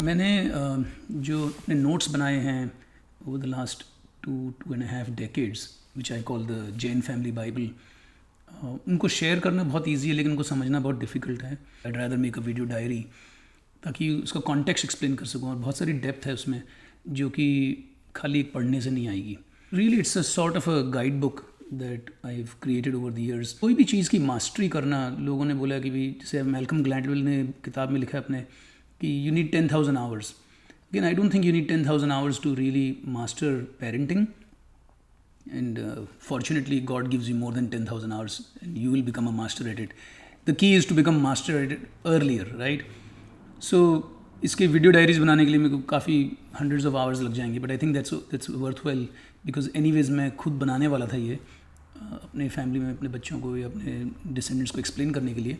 मैंने जो अपने नोट्स बनाए हैं over the last 2.5 decades which I call the Jain family Bible, उनको शेयर करना बहुत ईजी है लेकिन उनको समझना बहुत डिफ़िकल्ट है। I rather make a video diary ताकि उसका कॉन्टेक्स्ट एक्सप्लेन कर सकूँ, और बहुत सारी डेप्थ है उसमें जो कि खाली एक पढ़ने से नहीं आएगी। Really it's a sort of a guide book that I have created over the years. कोई भी चीज़ की मास्टरी करना, लोगों ने बोला कि भाई, जैसे मैल्कम ग्लैडवेल ने किताब में लिखा है अपने कि you need 10,000 hours. Again, I don't think you need 10,000 hours to really master parenting. And fortunately, God gives you more than 10,000 hours and you will become a master at it. The key is to become master at it earlier, right? So, इसके video diaries बनाने के लिए मेरे को काफ़ी hundreds of hours लग जाएंगे, but I think that's worthwhile because anyways मैं खुद बनाने वाला था ये अपने फैमिली में अपने बच्चों को या अपने डिसेंडेंट्स को एक्सप्लेन करने के लिए.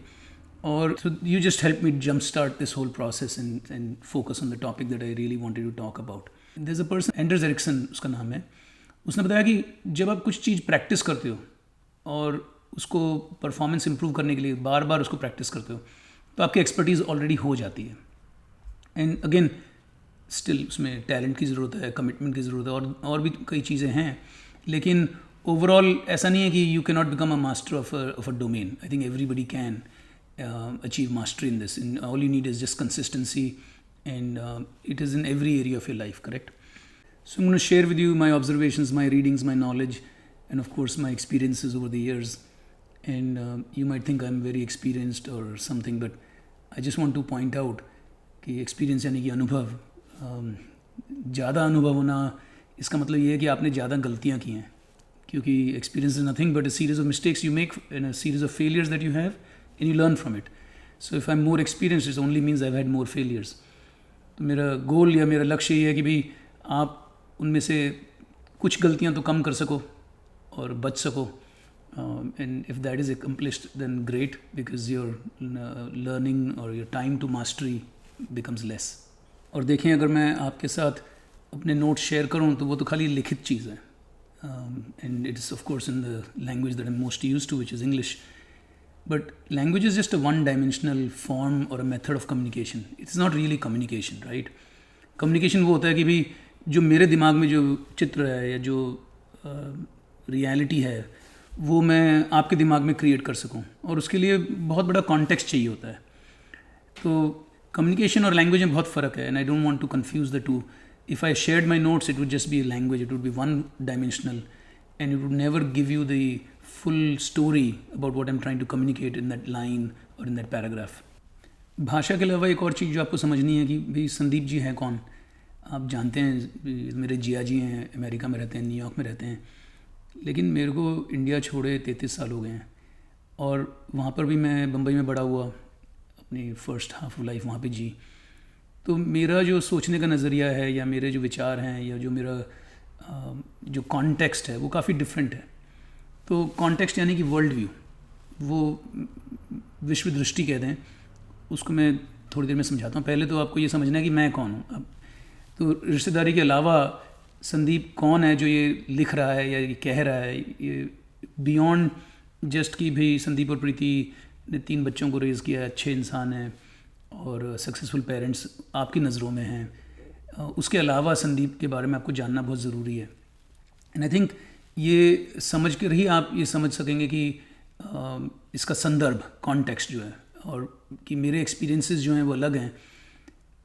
Or so you just helped me jumpstart this whole process and focus on the topic that I really wanted to talk about. There's a person, Anders Ericsson उसका नाम है. उसने बताया कि जब आप कुछ चीज़ प्रैक्टिस करते हो और उसको परफॉर्मेंस इंप्रूव करने के लिए बार बार उसको प्रैक्टिस करते हो तो आपकी एक्सपर्टीज़ ऑलरेडी हो जाती है. एंड अगेन स्टिल उसमें टैलेंट की ज़रूरत है, कमिटमेंट की ज़रूरत है और भी कई चीज़ें हैं, लेकिन ओवरऑल ऐसा नहीं है कि you can not become a master of a domain. I think everybody can achieve mastery in this, and all you need is just consistency, and it is in every area of your life, correct? So I'm going to share with you my observations, my readings, my knowledge, and of course my experiences over the years. And you might think I'm very experienced or something, but I just want to point out कि experience यानी कि अनुभव, ज़्यादा अनुभव होना इसका मतलब ये है कि आपने ज़्यादा गलतियाँ की हैं, क्योंकि experience is nothing but a series of mistakes you make and a series of failures that you have and you learn from it. So if I'm more experienced, it only means I've had more failures. तो मेरा गोल या मेरा लक्ष्य ये है कि भाई आप उनमें से कुछ गलतियाँ तो कम कर सको और बच सको. And if that is accomplished, then great, because your learning or your time to mastery becomes less. और देखें, अगर मैं आपके साथ अपने नोट्स शेयर करूँ तो वो तो खाली लिखित चीज़ है. And it is of course in the language that I'm most used to, which is English. But language is just a one-dimensional form or a method of communication. It's not really communication, right? Communication वो होता है कि भाई जो मेरे दिमाग में जो चित्र है या जो रियलिटी है वो मैं आपके दिमाग में क्रिएट कर सकूं, और उसके लिए बहुत बड़ा कॉन्टेक्स्ट चाहिए होता है. तो कम्युनिकेशन और लैंग्वेज में बहुत फ़र्क है, and I don't want to confuse the two. If I shared my notes it would just be language, it would be one dimensional, and it would never give you the full story about what I'm trying to communicate in that line or in that paragraph. भाषा के अलावा एक और चीज़ जो आपको समझनी है कि भाई संदीप जी हैं कौन. आप जानते हैं मेरे जिया जी हैं, अमेरिका में रहते हैं, न्यूयॉर्क में रहते हैं, लेकिन मेरे को इंडिया छोड़े 33 साल हो गए हैं, और वहाँ पर भी मैं बम्बई में बड़ा हुआ, अपनी फ़र्स्ट हाफ ऑफ लाइफ वहाँ पे जी. तो मेरा जो सोचने का नज़रिया है या मेरे जो विचार हैं या जो मेरा जो कॉन्टेक्स्ट है वो काफ़ी डिफरेंट है. तो कॉन्टेक्स्ट यानी कि वर्ल्ड व्यू, वो विश्व दृष्टि कहते हैं उसको. मैं थोड़ी देर में समझाता हूँ. पहले तो आपको ये समझना है कि मैं कौन हूँ. अब तो रिश्तेदारी के अलावा संदीप कौन है जो ये लिख रहा है या ये कह रहा है, ये बियॉन्ड जस्ट कि भाई संदीप और प्रीति ने 3 बच्चों को रेज़ किया है, अच्छे इंसान हैं और सक्सेसफुल पेरेंट्स आपकी नज़रों में हैं. उसके अलावा संदीप के बारे में आपको जानना बहुत ज़रूरी है. एंड आई थिंक ये समझ कर ही आप ये समझ सकेंगे कि इसका संदर्भ, कॉन्टेक्स्ट जो है, और कि मेरे एक्सपीरियंसेस जो हैं वो अलग हैं.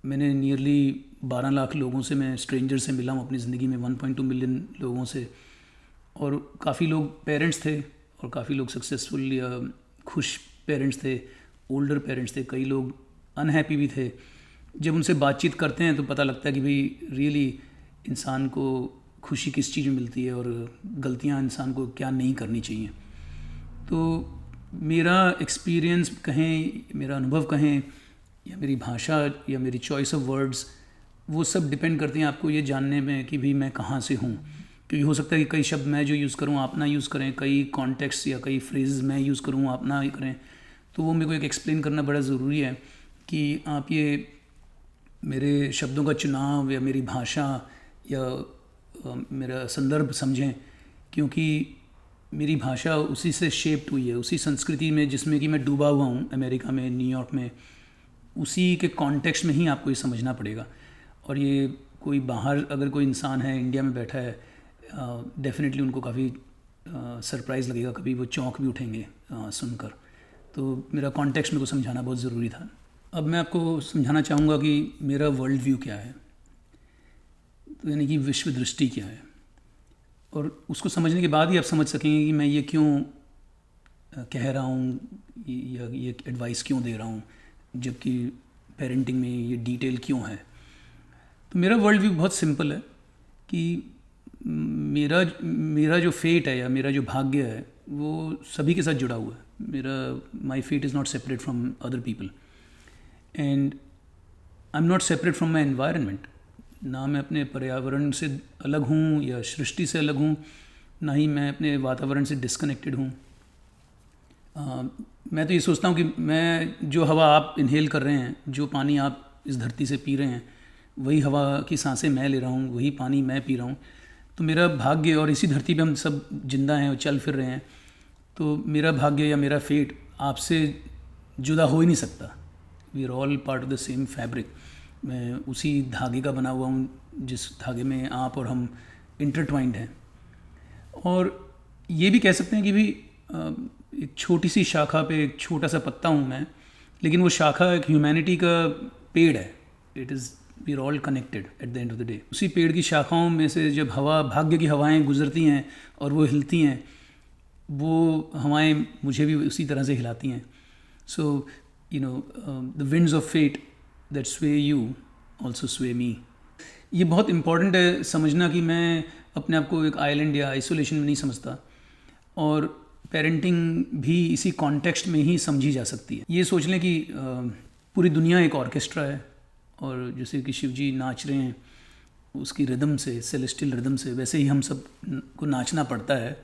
मैंने नियरली 12 लाख लोगों से, मैं स्ट्रेंजर से मिला हूँ अपनी ज़िंदगी में, 1.2 मिलियन लोगों से, और काफ़ी लोग पेरेंट्स थे और काफ़ी लोग सक्सेसफुल या खुश पेरेंट्स थे, ओल्डर पेरेंट्स थे, कई लोग अनहैप्पी भी थे. जब उनसे बातचीत करते हैं तो पता लगता है कि भाई रियली इंसान को खुशी किस चीज़ में मिलती है और गलतियां इंसान को क्या नहीं करनी चाहिए. तो मेरा एक्सपीरियंस कहें, मेरा अनुभव कहें, या मेरी भाषा या मेरी चॉइस ऑफ वर्ड्स, वो सब डिपेंड करते हैं आपको ये जानने में कि भाई मैं कहाँ से हूँ. क्योंकि हो सकता है कि कई शब्द मैं जो यूज़ करूँ आप ना यूज़ करें, कई कॉन्टेक्स्ट या कई फ्रेजेस मैं यूज़ करूँ आप ना करें. तो वो मेरे को एक एक्सप्लेन करना बड़ा ज़रूरी है कि आप ये मेरे शब्दों का चुनाव या मेरी भाषा या मेरा संदर्भ समझें, क्योंकि मेरी भाषा उसी से शेप्ड हुई है, उसी संस्कृति में जिसमें कि मैं डूबा हुआ हूँ, अमेरिका में, न्यूयॉर्क में. उसी के कॉन्टेक्स्ट में ही आपको ये समझना पड़ेगा। और ये कोई बाहर अगर कोई इंसान है इंडिया में बैठा है, डेफिनेटली उनको काफ़ी सरप्राइज़ लगेगा, कभी वो चौंक भी उठेंगे सुनकर। तो मेरा कॉन्टेक्स्ट मेरे को समझाना बहुत ज़रूरी था। अब मैं आपको समझाना चाहूँगा कि मेरा वर्ल्ड व्यू क्या है, तो यानी कि विश्व दृष्टि क्या है, और उसको समझने के बाद ही आप समझ सकेंगे कि मैं ये क्यों कह रहा हूँ या ये एडवाइस क्यों दे रहा हूँ, जबकि पेरेंटिंग में ये डिटेल क्यों है। तो मेरा वर्ल्ड व्यू बहुत सिंपल है कि मेरा मेरा जो फेट है या मेरा जो भाग्य है वो सभी के साथ जुड़ा हुआ है। My fate is not separate from other people, and I am not separate from my environment. ना मैं अपने पर्यावरण से अलग हूँ या सृष्टि से अलग हूँ, ना ही मैं अपने वातावरण से डिस्कनेक्टेड हूँ। मैं तो ये सोचता हूँ कि मैं जो हवा आप इनहेल कर रहे हैं, जो पानी आप इस धरती से पी रहे हैं, वही हवा की सांसें मैं ले रहा हूँ, वही पानी मैं पी रहा हूँ। तो मेरा भाग्य, और इसी धरती पे हम सब जिंदा हैं और चल फिर रहे हैं, तो मेरा भाग्य या मेरा फेट आपसे जुदा हो ही नहीं सकता। We are all part of the same fabric. मैं उसी धागे का बना हुआ हूँ जिस धागे में आप और हम इंटरट्वाइंड हैं। और ये भी कह सकते हैं कि भी एक छोटी सी शाखा पे एक छोटा सा पत्ता हूँ मैं, लेकिन वो शाखा एक ह्यूमैनिटी का पेड़ है। It is we are all connected at the end of the day. उसी पेड़ की शाखाओं में से जब भाग्य की हवाएं गुजरती हैं और वो हिलती हैं, वो हवाएं मुझे भी उसी तरह से हिलाती हैं। So you know the winds of fate that sway you also sway me. ये बहुत इम्पॉर्टेंट है समझना कि मैं अपने आप को एक आइलैंड या आइसोलेशन में नहीं समझता, और पेरेंटिंग भी इसी कॉन्टेक्स्ट में ही समझी जा सकती है। ये सोच लें कि पूरी दुनिया एक ऑर्केस्ट्रा है, और जैसे कि शिव जी नाच रहे हैं उसकी रिदम से, सेलेस्टियल रिदम से, वैसे ही हम सब को नाचना पड़ता है।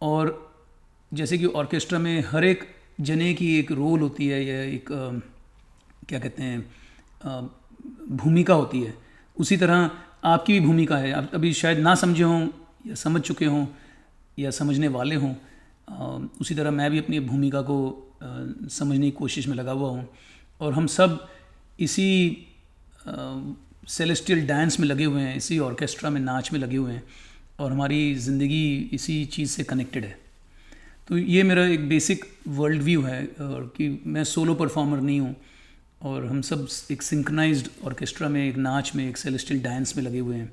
और जैसे कि ऑर्केस्ट्रा में हर एक जने की एक रोल होती है या एक क्या कहते हैं भूमिका होती है, उसी तरह आपकी भी भूमिका है। आप अभी शायद ना समझे हों या समझ चुके हों या समझने वाले हों, उसी तरह मैं भी अपनी भूमिका को समझने की कोशिश में लगा हुआ हूँ। और हम सब इसी सेलेस्टियल डांस में लगे हुए हैं, इसी ऑर्केस्ट्रा में नाच में लगे हुए हैं, और हमारी ज़िंदगी इसी चीज़ से कनेक्टेड है। तो ये मेरा एक बेसिक वर्ल्ड व्यू है, और कि मैं सोलो परफॉर्मर नहीं हूँ, और हम सब एक सिंक्रोनाइज्ड ऑर्केस्ट्रा में, एक नाच में, एक सेलेस्टियल डांस में लगे हुए हैं,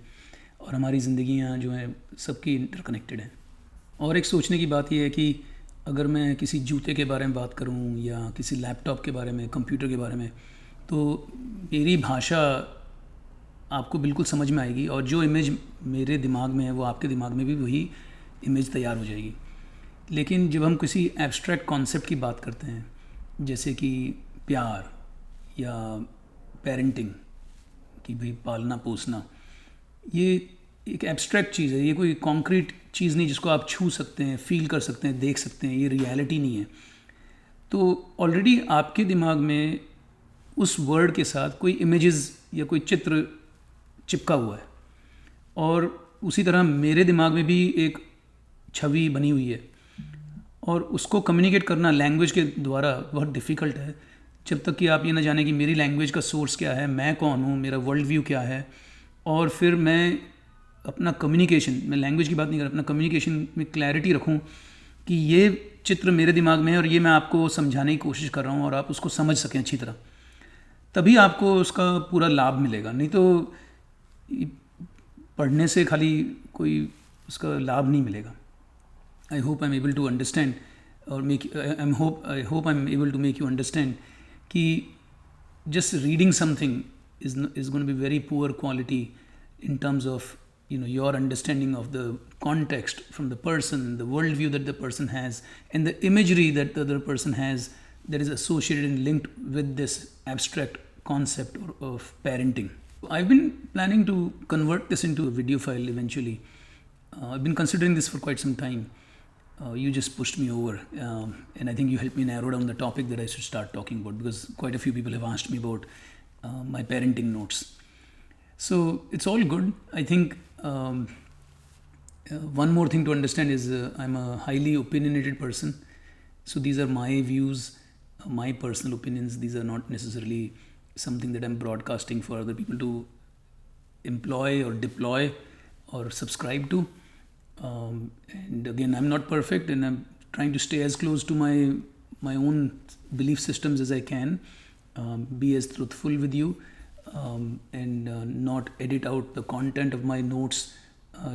और हमारी ज़िंदगियाँ जो हैं सबकी इंटरकनेक्टेड हैं। और एक सोचने की बात यह है कि अगर मैं किसी जूते के बारे में बात करूं या किसी लैपटॉप के बारे में, कंप्यूटर के बारे में, तो मेरी भाषा आपको बिल्कुल समझ में आएगी, और जो इमेज मेरे दिमाग में है वो आपके दिमाग में भी वही इमेज तैयार हो जाएगी। लेकिन जब हम किसी एब्स्ट्रैक्ट कॉन्सेप्ट की बात करते हैं, जैसे कि प्यार या पेरेंटिंग, कि भाई पालना पोसना, ये एक एब्स्ट्रैक्ट चीज़ है, ये कोई कॉन्क्रीट चीज़ नहीं जिसको आप छू सकते हैं, फील कर सकते हैं, देख सकते हैं। ये रियलिटी नहीं है। तो ऑलरेडी आपके दिमाग में उस वर्ड के साथ कोई इमेजेस या कोई चित्र चिपका हुआ है, और उसी तरह मेरे दिमाग में भी एक छवि बनी हुई है, और उसको कम्युनिकेट करना लैंग्वेज के द्वारा बहुत डिफ़िकल्ट है, जब तक कि आप ये ना जाने कि मेरी लैंग्वेज का सोर्स क्या है, मैं कौन हूँ, मेरा वर्ल्ड व्यू क्या है। और फिर मैं अपना कम्युनिकेशन, मैं लैंग्वेज की बात नहीं कर रहा, अपना कम्युनिकेशन में क्लैरिटी रखूं कि ये चित्र मेरे दिमाग में है और ये मैं आपको समझाने की कोशिश कर रहा हूँ, और आप उसको समझ सकें अच्छी तरह, तभी आपको उसका पूरा लाभ मिलेगा। नहीं तो पढ़ने से खाली कोई उसका लाभ नहीं मिलेगा। I hope I am able to understand और I hope I am able to make you understand कि just reading something is going to be very poor quality in terms of your understanding of the context from the person, the worldview that the person has, and the imagery that the other person has that is associated and linked with this abstract concept of parenting. I've been planning to convert this into a video file eventually. I've been considering this for quite some time. You just pushed me over, and I think you helped me narrow down the topic that I should start talking about, because quite a few people have asked me about my parenting notes. So it's all good. I think one more thing to understand is I'm a highly opinionated person. So these are my views. my personal opinions. These are not necessarily something that I'm broadcasting for other people to employ or deploy or subscribe to. And again, I'm not perfect, and I'm trying to stay as close to my own belief systems as I can, be as truthful with you, and not edit out the content of my notes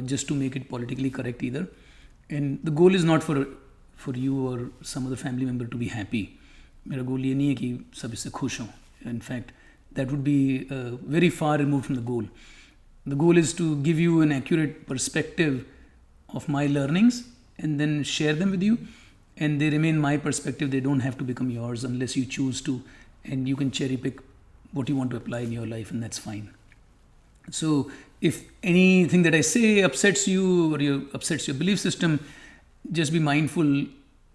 just to make it politically correct either. And the goal is not for you or some other family member to be happy. मेरा गोल ये नहीं है कि सब इससे खुश हों. In fact, that would be very far removed from the goal. The goal is to give you an accurate perspective of my learnings and then share them with you, and they remain my perspective. They don't have to become yours unless you choose to, and you can cherry pick what you want to apply in your life, and that's fine. So if anything that I say upsets you or upsets your belief system, just be mindful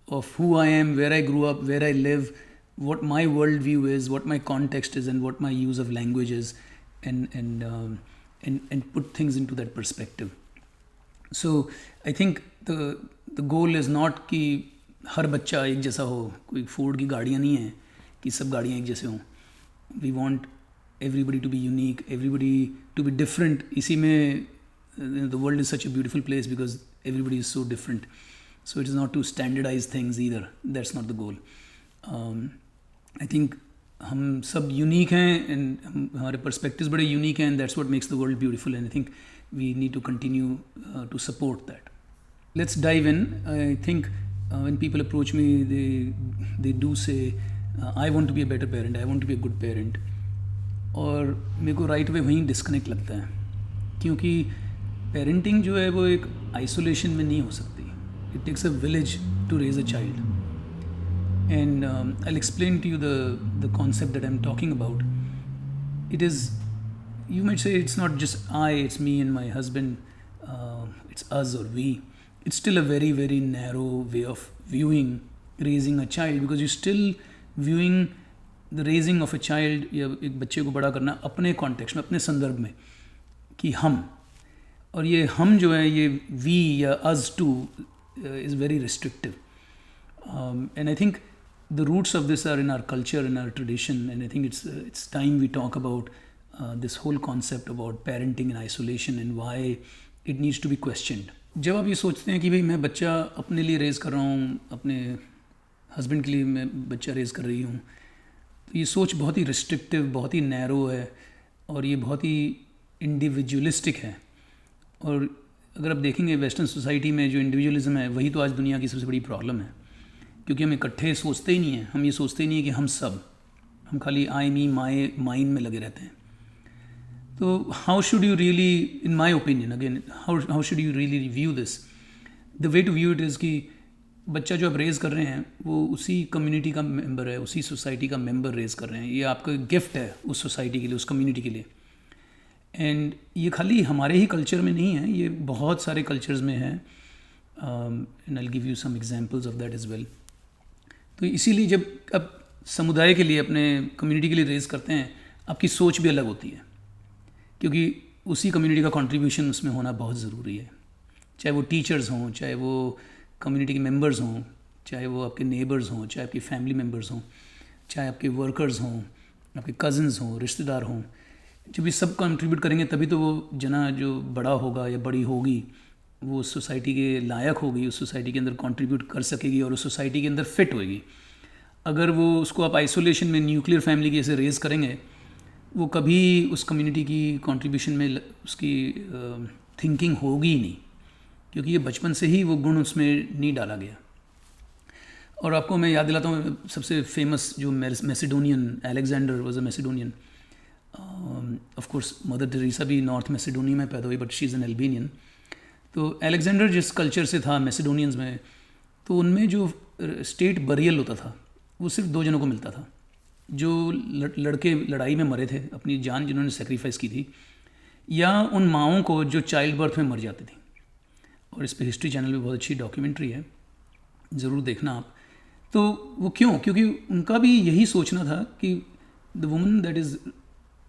of who I am, where I grew up, where I live, what my worldview is, what my context is, and what my use of language is, and put things into that perspective. So I think the goal is not कि हर बच्चा एक जैसा हो. कोई Ford की गाड़ियाँ नहीं हैं कि सब गाड़ियाँ एक जैसे हों. We want everybody to be unique, everybody to be different. इसी में the world is such a beautiful place because everybody is so different. So it is not to standardize things either. That's not the goal. I think हम सब unique हैं, and हमारे perspectives बड़े unique हैं, and that's what makes the world beautiful, and I think we need to continue to support that. Let's dive in. I think when people approach me, they do say, I want to be a better parent, I want to be a good parent. और मेरे को right way वहीं disconnect लगता है, क्योंकि parenting जो है वो एक आइसोलेशन में नहीं हो सकती. It takes a village to raise a child. And I'll explain to you the concept that I'm talking about. It is, you might say, it's not just it's me and my husband, it's us or we. It's still a very, very narrow way of viewing raising a child, because you're still viewing the raising of a child या एक बच्चे को बड़ा करना अपने context में, अपने संदर्भ में, कि हम, और ये हम जो है ये we या us too is very restrictive. And I think the roots of this are in our culture, in our tradition, and I think it's time we talk about this whole concept about parenting in isolation and why it needs to be questioned. जब आप ये सोचते हैं कि भाई मैं बच्चा अपने लिए रेज़ कर रहा हूँ, अपने हस्बैंड के लिए मैं बच्चा रेज़ कर रही हूँ, तो ये सोच बहुत ही रिस्ट्रिक्टिव, बहुत ही नैरो है, और ये बहुत ही इंडिविजुअलिस्टिक है. और अगर आप देखेंगे वेस्टर्न सोसाइटी में जो इंडिविजुअलिज्म है, वही तो आज दुनिया की सबसे बड़ी प्रॉब्लम है, क्योंकि हम इकट्ठे सोचते ही नहीं हैं. हम ये सोचते ही नहीं है कि हम खाली आई मी माई माइंड में लगे रहते हैं. तो how should you really, in my opinion again, how should you really view this? The way to view it is कि बच्चा जो आप रेज़ कर रहे हैं वो उसी कम्युनिटी का मेंबर है, उसी सोसाइटी का मेंबर रेज़ कर रहे हैं. ये आपका गिफ्ट है उस सोसाइटी के लिए, उस कम्युनिटी के लिए. एंड ये खाली हमारे ही कल्चर में नहीं है, ये बहुत सारे कल्चर्स में है. And I will give you some examples of that as well. तो इसीलिए जब आप समुदाय के लिए, अपने कम्युनिटी के लिए रेज़ करते हैं, आपकी सोच भी अलग होती है, क्योंकि उसी कम्युनिटी का कंट्रीब्यूशन उसमें होना बहुत ज़रूरी है. चाहे वो टीचर्स हों, चाहे वो कम्युनिटी के मेंबर्स हों, चाहे वो आपके नेबर्स हों, चाहे आपकी फैमिली मेंबर्स हों, चाहे आपके वर्कर्स हों, आपके कज़न्स हों, रिश्तेदार हों. जब ये सब कंट्रीब्यूट करेंगे तभी तो वो जना जो बड़ा होगा या बड़ी होगी वो उस सोसाइटी के लायक होगी, उस सोसाइटी के अंदर कंट्रीब्यूट कर सकेगी और उस सोसाइटी के अंदर फिट होगी. अगर वो उसको आप आइसोलेशन में न्यूक्लियर फैमिली के जैसे रेज़ करेंगे, वो कभी उस कम्युनिटी की कंट्रीब्यूशन में उसकी थिंकिंग होगी ही नहीं, क्योंकि ये बचपन से ही वो गुण उसमें नहीं डाला गया. और आपको मैं याद दिलाता हूँ, सबसे फेमस जो Macedonian, Alexander was a Macedonian. Of course mother Teresa भी नॉर्थ मैसेडोनिया में पैदा हुई, but she is an Albanian. तो अलेक्जेंडर जिस कल्चर से था मैसेडोनियंस में, तो उनमें जो स्टेट बरियल होता था वो सिर्फ 2 जनों को मिलता था. जो लड़के लड़ाई में मरे थे, अपनी जान जिन्होंने सेक्रीफाइस की थी, या उन माओं को जो चाइल्ड बर्थ में मर जाती थी. और इस पर हिस्ट्री चैनल में बहुत अच्छी डॉक्यूमेंट्री है, ज़रूर देखना आप. तो वो क्यों? क्योंकि उनका भी यही सोचना था कि the woman that is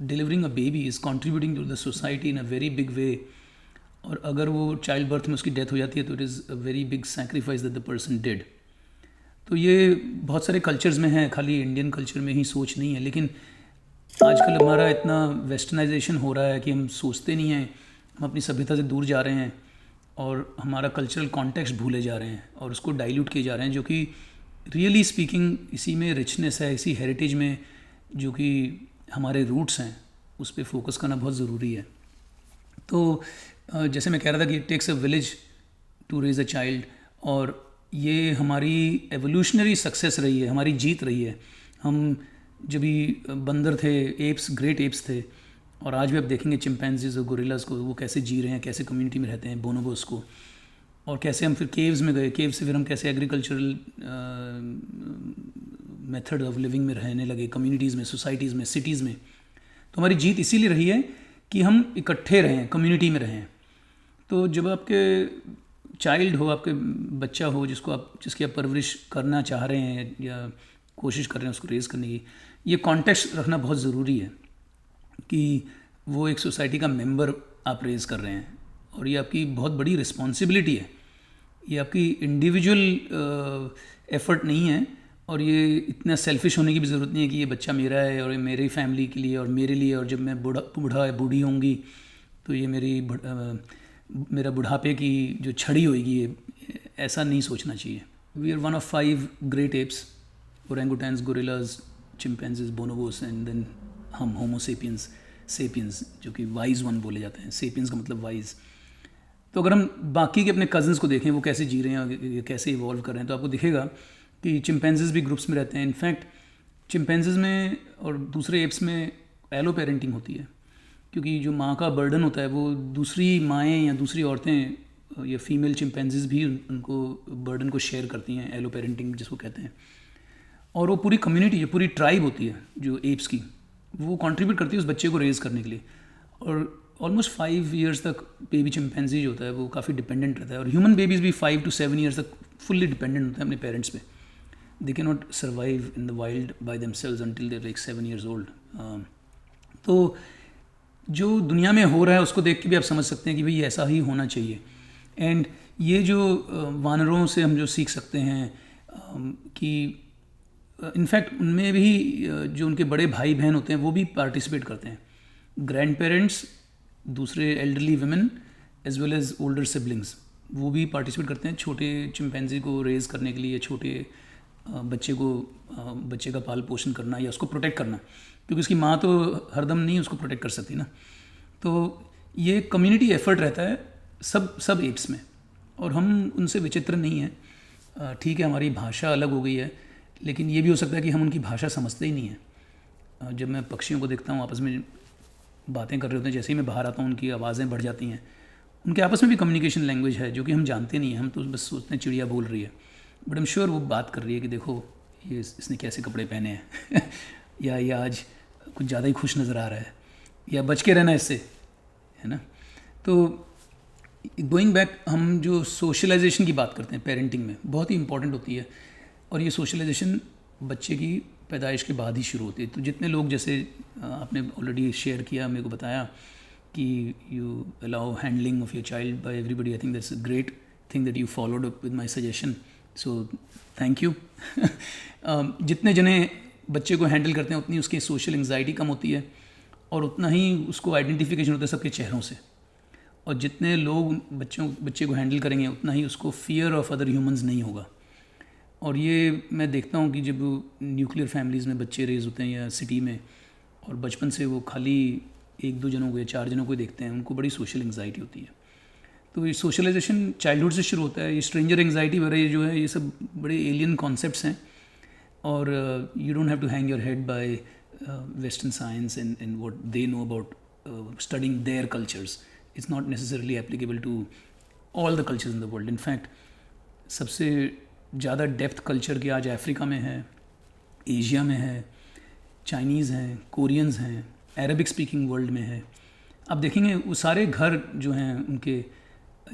delivering a baby is contributing to the society in a very big way. और अगर वो चाइल्ड बर्थ में उसकी डेथ हो जाती है तो it is a very big sacrifice that the person did. तो ये बहुत सारे कल्चर्स में है, खाली इंडियन कल्चर में ही सोच नहीं है। लेकिन आजकल हमारा इतना वेस्टर्नाइजेशन हो रहा है कि हम सोचते नहीं हैं, हम अपनी सभ्यता से दूर जा रहे हैं और हमारा कल्चरल कॉन्टेक्स्ट भूले जा रहे हैं और उसको डाइल्यूट किए जा रहे हैं, जो कि रियली स्पीकिंग इसी में रिचनेस है, इसी हेरिटेज में जो कि हमारे रूट्स हैं, उस पर फोकस करना बहुत ज़रूरी है। तो जैसे मैं कह रहा था कि it takes a village to raise a child, और ये हमारी एवोल्यूशनरी सक्सेस रही है, हमारी जीत रही है। हम जब भी बंदर थे, एप्स, ग्रेट एप्स थे, और आज भी आप देखेंगे चिंपैंजीज और गोरिल्लास को, वो कैसे जी रहे हैं, कैसे कम्युनिटी में रहते हैं, बोनोबोस को, और कैसे हम फिर केव्स में गए, केव से फिर हम कैसे एग्रीकल्चरल मेथड ऑफ लिविंग में रहने लगे, कम्युनिटीज़ में, सोसाइटीज़ में, सिटीज़ में। तो हमारी जीत इसीलिए रही है कि हम इकट्ठे रहें, कम्युनिटी में रहें। तो जब आपके चाइल्ड हो, आपके बच्चा हो, जिसकी आप परवरिश करना चाह रहे हैं या कोशिश कर रहे हैं उसको रेज़ करने की, ये कॉन्टेक्स्ट रखना बहुत ज़रूरी है कि वो एक सोसाइटी का मेंबर आप रेज़ कर रहे हैं, और ये आपकी बहुत बड़ी रिस्पॉन्सिबिलिटी है। ये आपकी इंडिविजुअल एफर्ट नहीं है, और ये इतना सेल्फिश होने की भी ज़रूरत नहीं है कि ये बच्चा मेरा है और ये मेरी फैमिली के लिए और मेरे लिए, और जब मैं बूढ़ी होंगी तो ये मेरा बुढ़ापे की जो छड़ी होगी, ये ऐसा नहीं सोचना चाहिए। We are one of 5 great apes, orangutans, gorillas, chimpanzees, bonobos, and then हम होमो सेपियंस, जो कि वाइज वन बोले जाते हैं। सेपियंस का मतलब वाइज। तो अगर हम बाकी के अपने कज़न्स को देखें, वो कैसे जी रहे हैं, कैसे इवॉल्व कर रहे हैं, तो आपको दिखेगा कि चिंपैंजीज भी ग्रुप्स में रहते हैं। इनफैक्ट चिंपैंजीज में और दूसरे एप्स में एलो पेरेंटिंग होती है, क्योंकि जो माँ का बर्डन होता है वो दूसरी माएँ या दूसरी औरतें या फीमेल चिंपैंजीज भी उनको बर्डन को शेयर करती हैं, एलो पेरेंटिंग जिसको कहते हैं। और वो पूरी कम्युनिटी, जो पूरी ट्राइब होती है जो एप्स की, वो कंट्रीब्यूट करती है उस बच्चे को रेज़ करने के लिए। और ऑलमोस्ट 5 ईयर्स तक बेबी चिंपैंजी जो होता है वो काफ़ी डिपेंडेंट रहता है, और ह्यूमन बेबीज़ भी 5 to 7 ईयर्स तक फुल्ली डिपेंडेंट होते हैं अपने पेरेंट्स पे। They can not survive in the wild by themselves until they are like 7 years old। तो जो दुनिया में हो रहा है उसको देख के भी आप समझ सकते हैं कि भाई ऐसा ही होना चाहिए। एंड ये जो वानरों से हम जो सीख सकते हैं कि इनफैक्ट उनमें भी जो उनके बड़े भाई बहन होते हैं वो भी पार्टिसिपेट करते हैं, ग्रैंड पेरेंट्स, दूसरे elderly women as well as older siblings, वो भी पार्टिसिपेट करते हैं छोटे चिंपैंजी को रेज़ करने के लिए, छोटे बच्चे का पाल पोषण करना या उसको प्रोटेक्ट करना, क्योंकि उसकी माँ तो हरदम नहीं उसको प्रोटेक्ट कर सकती ना। तो ये कम्युनिटी एफर्ट रहता है सब एप्स में, और हम उनसे विचित्र नहीं हैं। ठीक है, हमारी भाषा अलग हो गई है, लेकिन ये भी हो सकता है कि हम उनकी भाषा समझते ही नहीं हैं। जब मैं पक्षियों को देखता हूँ आपस में बातें कर रहे होते हैं, जैसे ही मैं बाहर आता हूँ उनकी आवाज़ें बढ़ जाती हैं। उनके आपस में भी कम्युनिकेशन लैंग्वेज है जो कि हम जानते नहीं हैं, हम तो बस सोचते हैं चिड़िया बोल रही है, बट आई एम श्योर वो बात कर रही है कि देखो ये इसने कैसे कपड़े पहने हैं या ये आज कुछ ज़्यादा ही खुश नज़र आ रहा है, या बच के रहना इससे, है ना। तो गोइंग बैक, हम जो सोशलाइजेशन की बात करते हैं पेरेंटिंग में, बहुत ही इंपॉर्टेंट होती है, और ये सोशलाइजेशन बच्चे की पैदाइश के बाद ही शुरू होती है। तो जितने लोग, जैसे आपने ऑलरेडी शेयर किया, मेरे को बताया कि you allow handling of your child by everybody, I think that's a great thing that you followed up with my suggestion, so thank you. जितने जने बच्चे को हैंडल करते हैं उतनी उसकी सोशल एंग्जाइटी कम होती है, और उतना ही उसको आइडेंटिफिकेशन होता है सबके चेहरों से, और जितने लोग बच्चे को हैंडल करेंगे उतना ही उसको फियर ऑफ अदर ह्यूमंस नहीं होगा। और ये मैं देखता हूँ कि जब न्यूक्लियर फैमिलीज़ में बच्चे रेज़ होते हैं या सिटी में, और बचपन से वो खाली 1-2 जनों को या 4 जनों को देखते हैं, उनको बड़ी सोशल एंग्जाइटी होती है। तो ये सोशलाइजेशन चाइल्डहुड से शुरू होता है। ये स्ट्रेंजर एंग्जाइटी वगैरह जो है, ये सब बड़े एलियन कॉन्सेप्ट्स हैं, और you don't have to hang your head by western science and what they know about studying their cultures. It's not necessarily applicable to all the cultures in the world. In fact सबसे ज़्यादा depth culture की आज Africa में है, Asia में है, Chinese हैं, Koreans हैं, अरबिक स्पीकिंग वर्ल्ड में है। आप देखेंगे वो सारे घर जो हैं उनके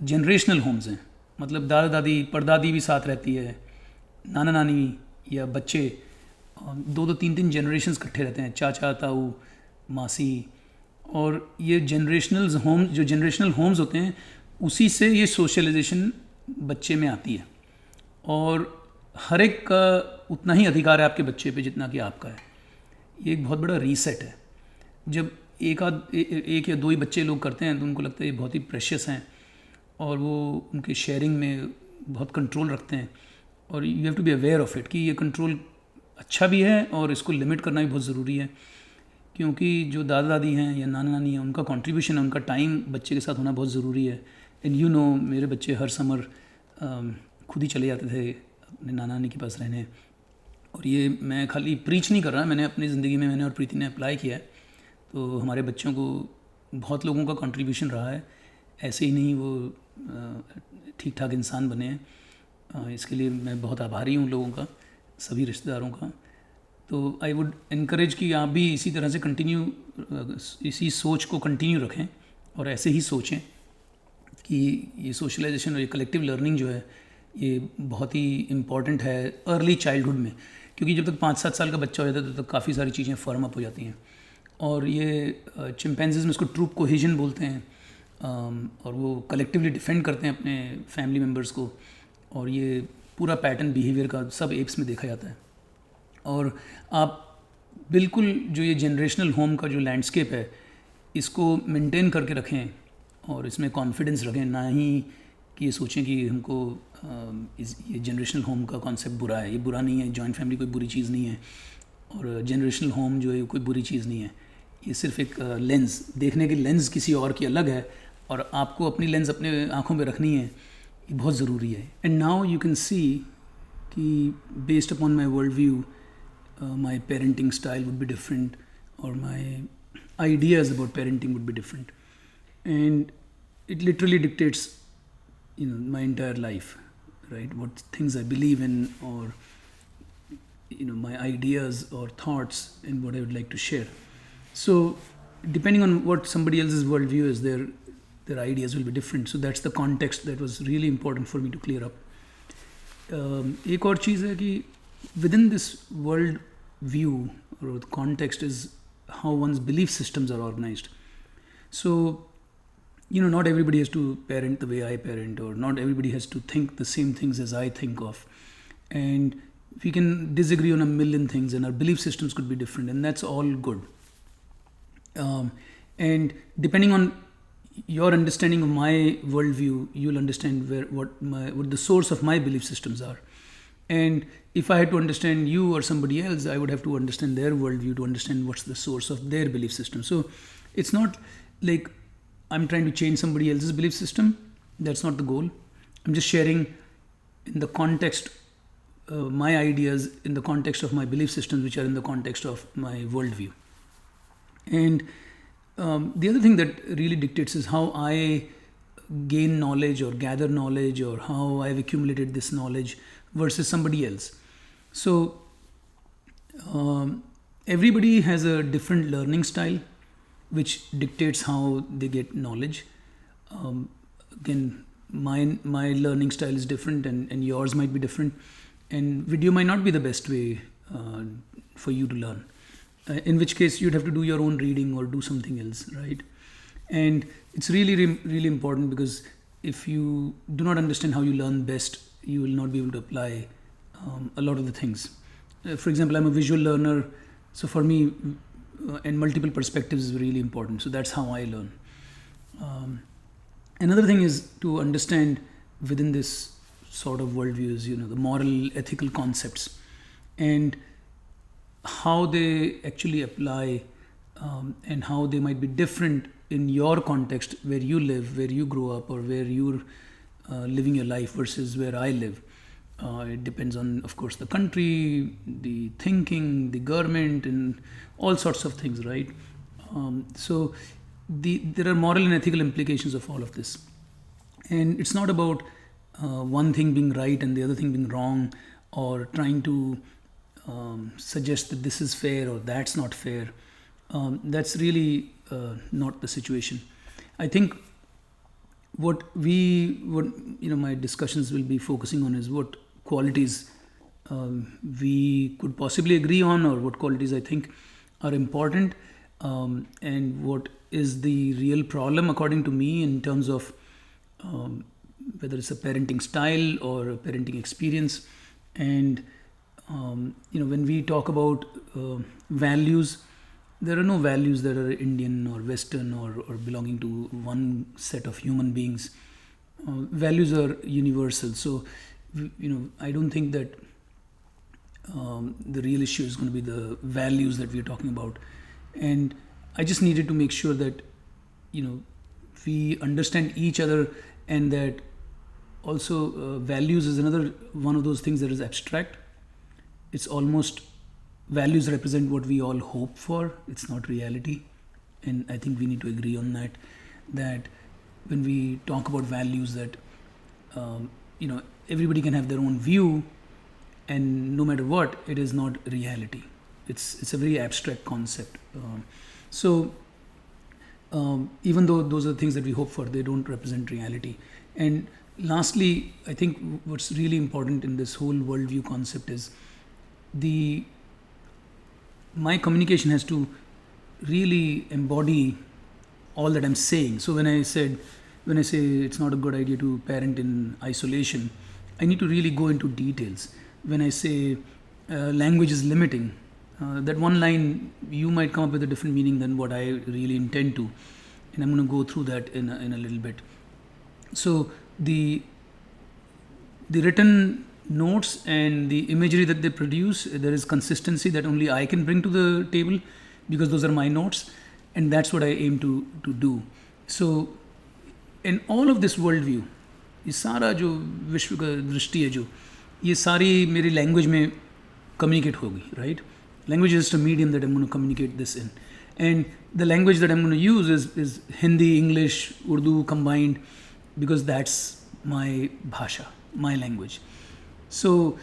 जनरेशनल होम्स हैं, मतलब दादा दादी परदादी भी साथ रहती है, नाना नानी या बच्चे 2-2 3-3 जनरेशन इकट्ठे रहते हैं, चाचा ताऊ मासी। और ये जनरेशनल होम्स होते हैं, उसी से ये सोशलाइजेशन बच्चे में आती है। और हर एक का उतना ही अधिकार है आपके बच्चे पे जितना कि आपका है। ये एक बहुत बड़ा रीसेट है। जब एक या दो ही बच्चे लोग करते हैं तो उनको लगता है ये बहुत ही प्रेशियस हैं और वो उनके शेयरिंग में बहुत कंट्रोल रखते हैं, और you have to be aware of it कि ये कंट्रोल अच्छा भी है और इसको लिमिट करना भी बहुत ज़रूरी है, क्योंकि जो दादा दादी हैं या नाना नानी हैं उनका कंट्रीब्यूशन है, उनका टाइम बच्चे के साथ होना बहुत ज़रूरी है। एंड यू नो, मेरे बच्चे हर समर खुद ही चले जाते थे अपने नाना नानी के पास रहने। और ये मैं खाली प्रीच नहीं कर रहा, मैंने अपनी ज़िंदगी में मैंने और प्रीति ने अप्लाई किया है। तो हमारे बच्चों को बहुत लोगों का कंट्रीब्यूशन रहा है, ऐसे ही नहीं वो ठीक ठाक इंसान बने हैं। इसके लिए मैं बहुत आभारी हूँ लोगों का, सभी रिश्तेदारों का। तो आई वुड इनकरेज कि आप भी इसी तरह से कंटिन्यू, इसी सोच को कंटिन्यू रखें और ऐसे ही सोचें कि ये सोशलाइजेशन और ये कलेक्टिव लर्निंग जो है ये बहुत ही इम्पॉर्टेंट है अर्ली चाइल्डहुड में, क्योंकि जब तक 5-7 साल का बच्चा हो जाता है तब तक काफ़ी सारी चीज़ें फॉर्म अप हो जाती हैं। और ये चिंपैंजीज में इसको ट्रूप कोहेजन बोलते हैं, और वो कलेक्टिवली डिफेंड करते हैं अपने फैमिली मेम्बर्स को, और ये पूरा पैटर्न बिहेवियर का सब एप्स में देखा जाता है। और आप बिल्कुल जो ये जनरेशनल होम का जो लैंडस्केप है इसको मेंटेन करके रखें और इसमें कॉन्फिडेंस रखें, ना ही कि ये सोचें कि हमको ये जनरेशनल होम का कॉन्सेप्ट बुरा है। ये बुरा नहीं है, जॉइंट फैमिली कोई बुरी चीज़ नहीं है और जनरेशनल होम जो है कोई बुरी चीज़ नहीं है। ये सिर्फ एक लेंस, देखने की लेंस किसी और की अलग है और आपको अपनी लेंस अपने आँखों में रखनी है, ये बहुत ज़रूरी है। And now you can see कि based upon my world view my parenting style would be different, or my ideas about parenting would be different, and it literally dictates my entire life, right? What things I believe in, or my ideas or thoughts and what I would like to share. So depending on what somebody else's worldview is, their ideas will be different. So that's the context that was really important for me to clear up. एक और चीज़ है कि within this world view or the context is how one's belief systems are organized. So not everybody has to parent the way I parent, or not everybody has to think the same things as I think of, and we can disagree on a million things and our belief systems could be different, and that's all good. And depending on your understanding of my worldview, you'll understand what the source of my belief systems are. And if I had to understand you or somebody else, I would have to understand their worldview to understand what's the source of their belief system. So it's not like I'm trying to change somebody else's belief system. That's not the goal. I'm just sharing in the context, my ideas in the context of my belief systems, which are in the context of my worldview. And the other thing that really dictates is how I gain knowledge or gather knowledge, or how I've accumulated this knowledge versus somebody else. So everybody has a different learning style which dictates how they get knowledge. Again, my learning style is different, and yours might be different, and video might not be the best way for you to learn, in which case you'd have to do your own reading or do something else, right? And it's really really important, because if you do not understand how you learn best, you will not be able to apply a lot of the things. For example, I'm a visual learner, so for me, and multiple perspectives is really important. So that's how I learn. Another thing is to understand within this sort of worldviews, the moral, ethical concepts, and how they actually apply, and how they might be different in your context, where you live, where you grow up, or where you're living your life versus where I live. It depends on, of course, the country, the thinking, the government, and all sorts of things, right? So there are moral and ethical implications of all of this. And it's not about one thing being right and the other thing being wrong, or trying to suggest that this is fair or that's not fair. That's really not the situation. I think what my discussions will be focusing on is what qualities we could possibly agree on, or what qualities I think are important, and what is the real problem according to me in terms of whether it's a parenting style or a parenting experience, And when we talk about values, there are no values that are Indian or Western or belonging to one set of human beings. Values are universal. So, I don't think that the real issue is going to be the values that we're talking about. And I just needed to make sure that, we understand each other, and that also values is another one of those things that is abstract. It's almost, values represent what we all hope for, it's not reality. And I think we need to agree on that when we talk about values, that everybody can have their own view, and no matter what, it is not reality. It's a very abstract concept. So even though those are things that we hope for, they don't represent reality. And lastly, I think what's really important in this whole worldview concept is my communication has to really embody all that I'm saying. So when I say it's not a good idea to parent in isolation, I need to really go into details. When I say language is limiting, that one line, you might come up with a different meaning than what I really intend to, and I'm going to go through that in a little bit. So the written notes and the imagery that they produce, there is consistency that only I can bring to the table, because those are my notes, and that's what I aim to do. So in all of this worldview, ये सारा जो विश्व का दृष्टि है, जो ये सारी मेरी लैंग्वेज में communicate होगी, right? Language is just a medium that I'm going to communicate this in, and the language that I'm going to use is Hindi, English, Urdu combined, because that's my bhasha, my language. So,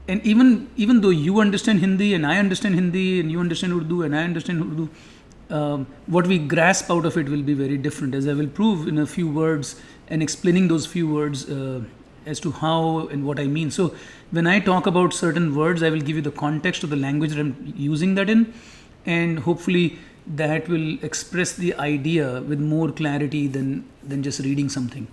and even though you understand Hindi and I understand Hindi, and you understand Urdu and I understand Urdu, what we grasp out of it will be very different, as I will prove in a few words, and explaining those few words as to how and what I mean. So when I talk about certain words, I will give you the context of the language that I'm using that in, and hopefully that will express the idea with more clarity than just reading something.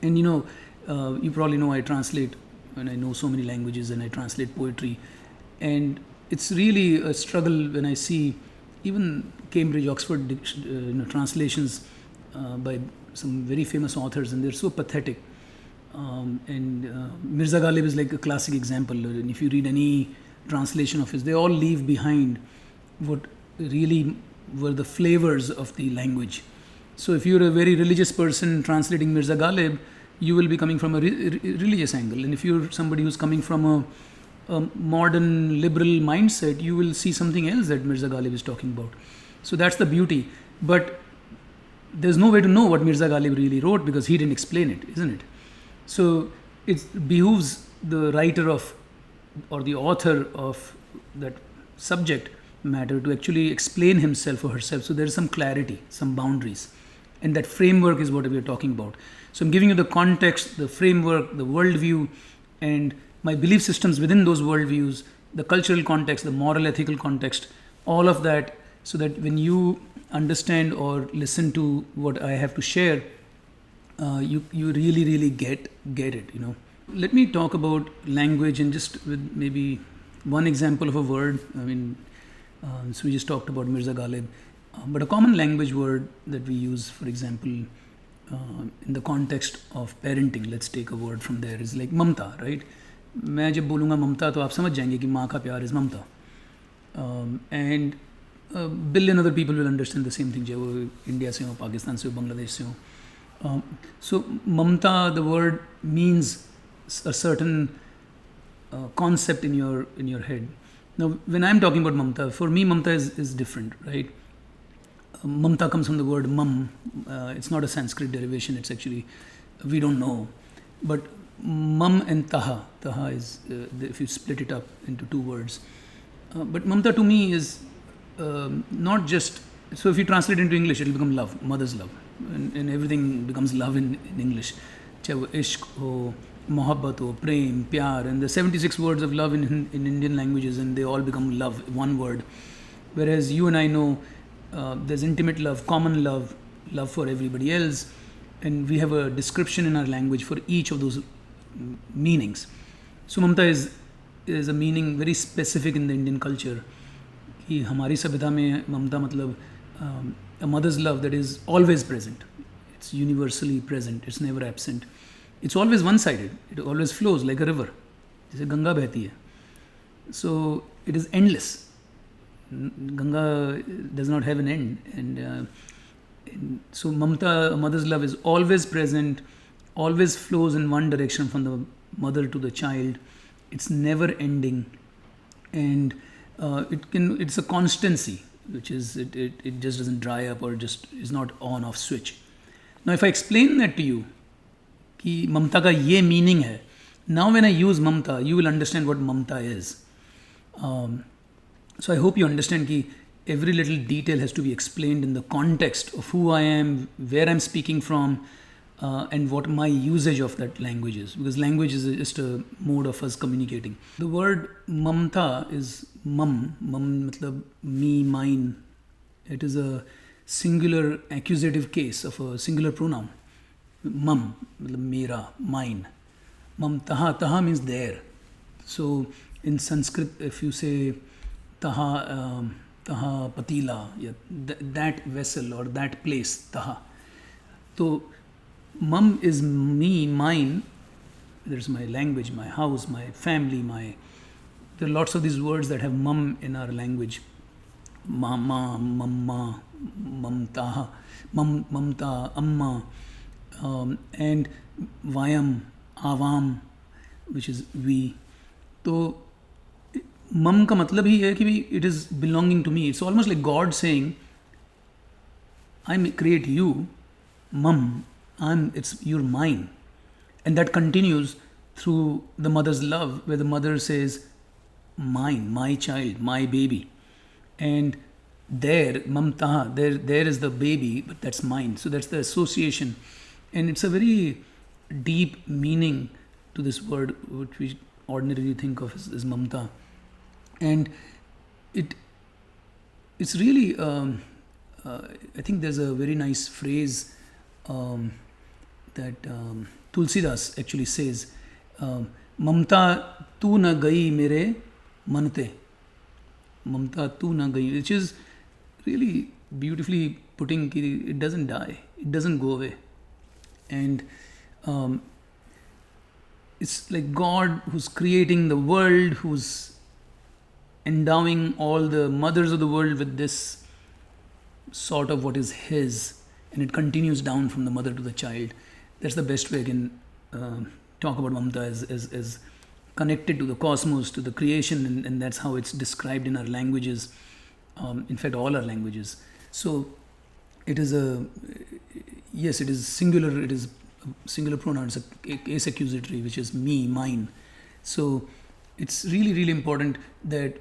And you probably know I translate, and I know so many languages, and I translate poetry, and it's really a struggle when I see even Cambridge, Oxford translations by some very famous authors, and they're so pathetic. And Mirza Ghalib is like a classic example. And if you read any translation of his, they all leave behind what really were the flavors of the language. So if you're a very religious person translating Mirza Ghalib, you will be coming from a religious angle. And if you're somebody who's coming from a modern liberal mindset, you will see something else that Mirza Ghalib is talking about. So that's the beauty. But there's no way to know what Mirza Ghalib really wrote, because he didn't explain it, isn't it? So it behooves the writer or the author of that subject matter to actually explain himself or herself. So there is some clarity, some boundaries. And that framework is what we are talking about. So I'm giving you the context, the framework, the worldview, and my belief systems within those worldviews, the cultural context, the moral, ethical context, all of that, so that when you understand or listen to what I have to share, you really, really get it, Let me talk about language, and just with maybe one example of a word. So we just talked about Mirza Ghalib, but a common language word that we use, for example, in the context of parenting, let's take a word from there, is like mamta, right? मैं जब बोलूँगा ममता, तो आप समझ जाएंगे कि माँ का प्यार is mamta. And a billion other people will understand the same thing, चाहे वो इंडिया से हो, पाकिस्तान से हो, बांग्लादेश से हो. So mamta, the word means a certain concept in your head. Now, when I'm talking about mamta, for me mamta is different, right? Mamta comes from the word mam. It's not a Sanskrit derivation. It's actually, we don't know. But mam and taha is, if you split it up into two words. But mamta to me is not just, so if you translate into English, it will become love, mother's love. And everything becomes love in English. Chahe wo ishq ho, mohabbat ho, prem, pyar, and the 76 words of love in Indian languages, and they all become love, one word. Whereas you and I know there's intimate love, common love for everybody else, and we have a description in our language for each of those meanings. So mamta is a meaning very specific in the Indian culture कि हमारी सभ्यता में ममता मतलब a mother's love that is always present. It's universally present. It's never absent. It's always one-sided. It always flows like a river. जैसे गंगा बहती है. So it is endless. Ganga does not have an end. And so mamta, a mother's love, is always present, always flows in one direction from the mother to the child. It's never ending. And it's a constancy, which is it just doesn't dry up or just is not on off switch. Now if I explain that to you कि ममता का ये meaning है, now when I use mamta you will understand what mamta is. So I hope you understand कि every little detail has to be explained in the context of who I am, where I'm speaking from, and what my usage of that language is, because language is just a mode of us communicating. The word mamta is mam matlab me, mine. It is a singular accusative case of a singular pronoun. Mam matlab mera, mine. Taha means there. So in Sanskrit if you say taha patila, that vessel or that place, taha, so mum is me, mine. There's my language, my house, my family, there are lots of these words that have mum in our language. Mama, mamma, mamta, mamta, amma, and vayam, avam, which is we. So mum का मतलब ही है कि it is belonging to me. It's almost like God saying, I create you, mum, you're mine. And that continues through the mother's love, where the mother says, mine, my child, my baby. And there, mamta, there is the baby, but that's mine. So that's the association. And it's a very deep meaning to this word, which we ordinarily think of as mamta. And it's really, I think there's a very nice phrase that Tulsidas actually says, mamta tu na gayi mere mante. Mamta tu na gayi, which is really beautifully putting it doesn't die, it doesn't go away. And it's like God who's creating the world, who's endowing all the mothers of the world with this sort of what is his, and it continues down from the mother to the child. That's the best way I can talk about mamta, as connected to the cosmos, to the creation, and that's how it's described in our languages, in fact all our languages. So it is it is singular, it is a singular pronoun, it's a case accusatory, which is me, mine. So it's really, really important that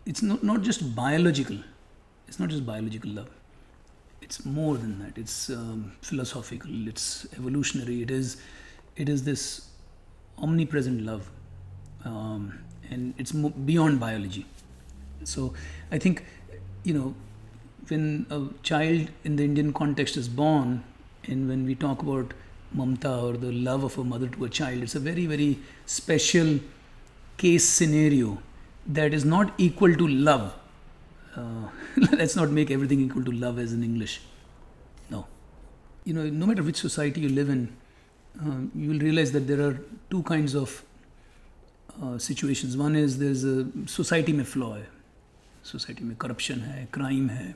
it's not just biological, it's not just biological love. It's more than that. It's philosophical, it's evolutionary, it is this omnipresent love, and it's beyond biology. So I think, when a child in the Indian context is born, and when we talk about mamta or the love of a mother to a child, it's a very, very special case scenario that is not equal to love. Let's not make everything equal to love as in English. No. No matter which society you live in, you will realize that there are two kinds of situations. One is there's a society में flaw है, society में corruption है, crime है,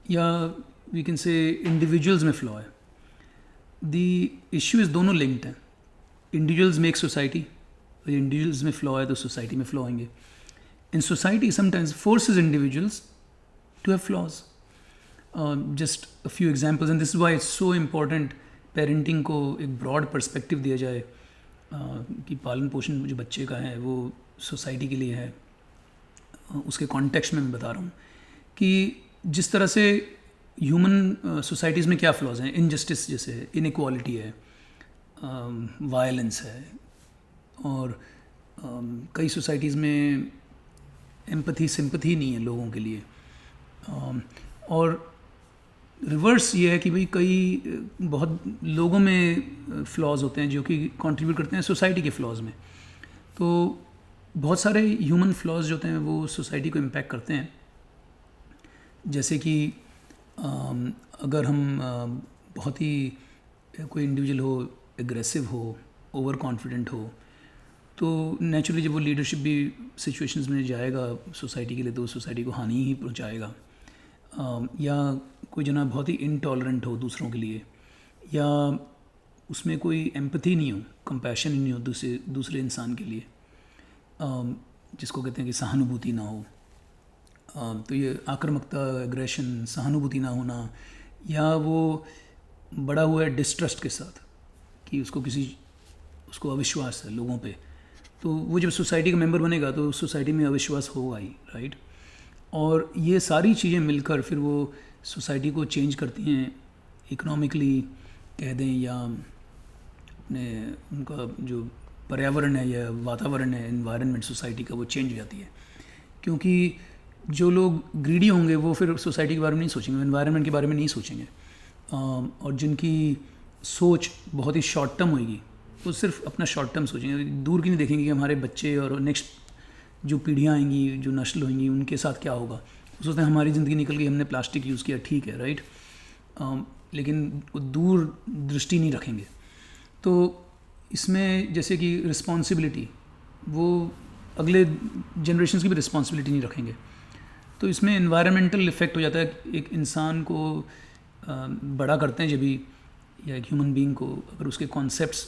या we can say individuals में flaw है. The issue is दोनों linked हैं. Individuals make society. Individuals में flaw है तो society में flaw होंगे. And society sometimes forces individuals to have flaws. Just a few examples, and this is why it's so important parenting को एक broad perspective दिया जाए, कि पालन पोषण जो बच्चे का है वो सोसाइटी के लिए है. उसके कॉन्टेक्स्ट में मैं बता रहा हूँ कि जिस तरह से ह्यूमन सोसाइटीज़ में क्या फ्लॉज हैं, इनजस्टिस जैसे है, इनइक्वालिटी है, वायलेंस है, और कई सोसाइटीज़ में एम्पथी सिंपथी नहीं है लोगों के लिए, और रिवर्स ये है कि भाई कई बहुत लोगों में फ्लॉज होते हैं जो कि कंट्रीब्यूट करते हैं सोसाइटी के फ्लॉज में. तो बहुत सारे ह्यूमन फ्लॉज जो होते हैं वो सोसाइटी को इम्पैक्ट करते हैं। जैसे कि अगर हम बहुत ही कोई इंडिविजुअल हो, एग्रेसिव हो, ओवर कॉन्फिडेंट हो, तो नेचुरली जब वो लीडरशिप भी सिचुएशंस में जाएगा सोसाइटी के लिए तो सोसाइटी को हानि ही पहुंचाएगा। या कोई जना बहुत ही इनटॉलरेंट हो दूसरों के लिए, या उसमें कोई एम्पैथी नहीं हो, कंपैशन ही नहीं हो दूसरे इंसान के लिए, जिसको कहते हैं कि सहानुभूति ना हो। तो ये आक्रामकता, एग्रेशन, सहानुभूति ना होना, या वो बड़ा हुआ है डिस्ट्रस्ट के साथ कि उसको अविश्वास है लोगों पे, तो वो जब सोसाइटी का मेंबर बनेगा तो सोसाइटी में अविश्वास होगा ही, राइट। और ये सारी चीज़ें मिलकर फिर वो सोसाइटी को चेंज करती हैं, इकोनॉमिकली कह दें, या अपने उनका जो पर्यावरण है या वातावरण है, एनवायरनमेंट सोसाइटी का, वो चेंज हो जाती है। क्योंकि जो लोग ग्रीडी होंगे वो फिर सोसाइटी के बारे में नहीं सोचेंगे, एनवायरनमेंट के बारे में नहीं सोचेंगे, और जिनकी सोच बहुत ही शॉर्ट टर्म होगी वो सिर्फ अपना शॉर्ट टर्म सोचेंगे, दूर की नहीं देखेंगे कि हमारे बच्चे और नेक्स्ट जो पीढ़ियाँ आएंगी, जो नस्ल होंगी, उनके साथ क्या होगा। वो सोचते हैं हमारी ज़िंदगी निकल गई, हमने प्लास्टिक यूज़ किया, ठीक है, राइट, लेकिन वो दूर दृष्टि नहीं रखेंगे। तो इसमें जैसे कि रिस्पॉन्सिबिलिटी, वो अगले जनरेशन की भी रिस्पॉन्सिबिलिटी नहीं रखेंगे, तो इसमें एनवायरमेंटल इफ़ेक्ट हो जाता है। एक इंसान को बड़ा करते हैं जब भी, या एक ह्यूमन बीइंग को, अगर उसके कॉन्सेप्ट्स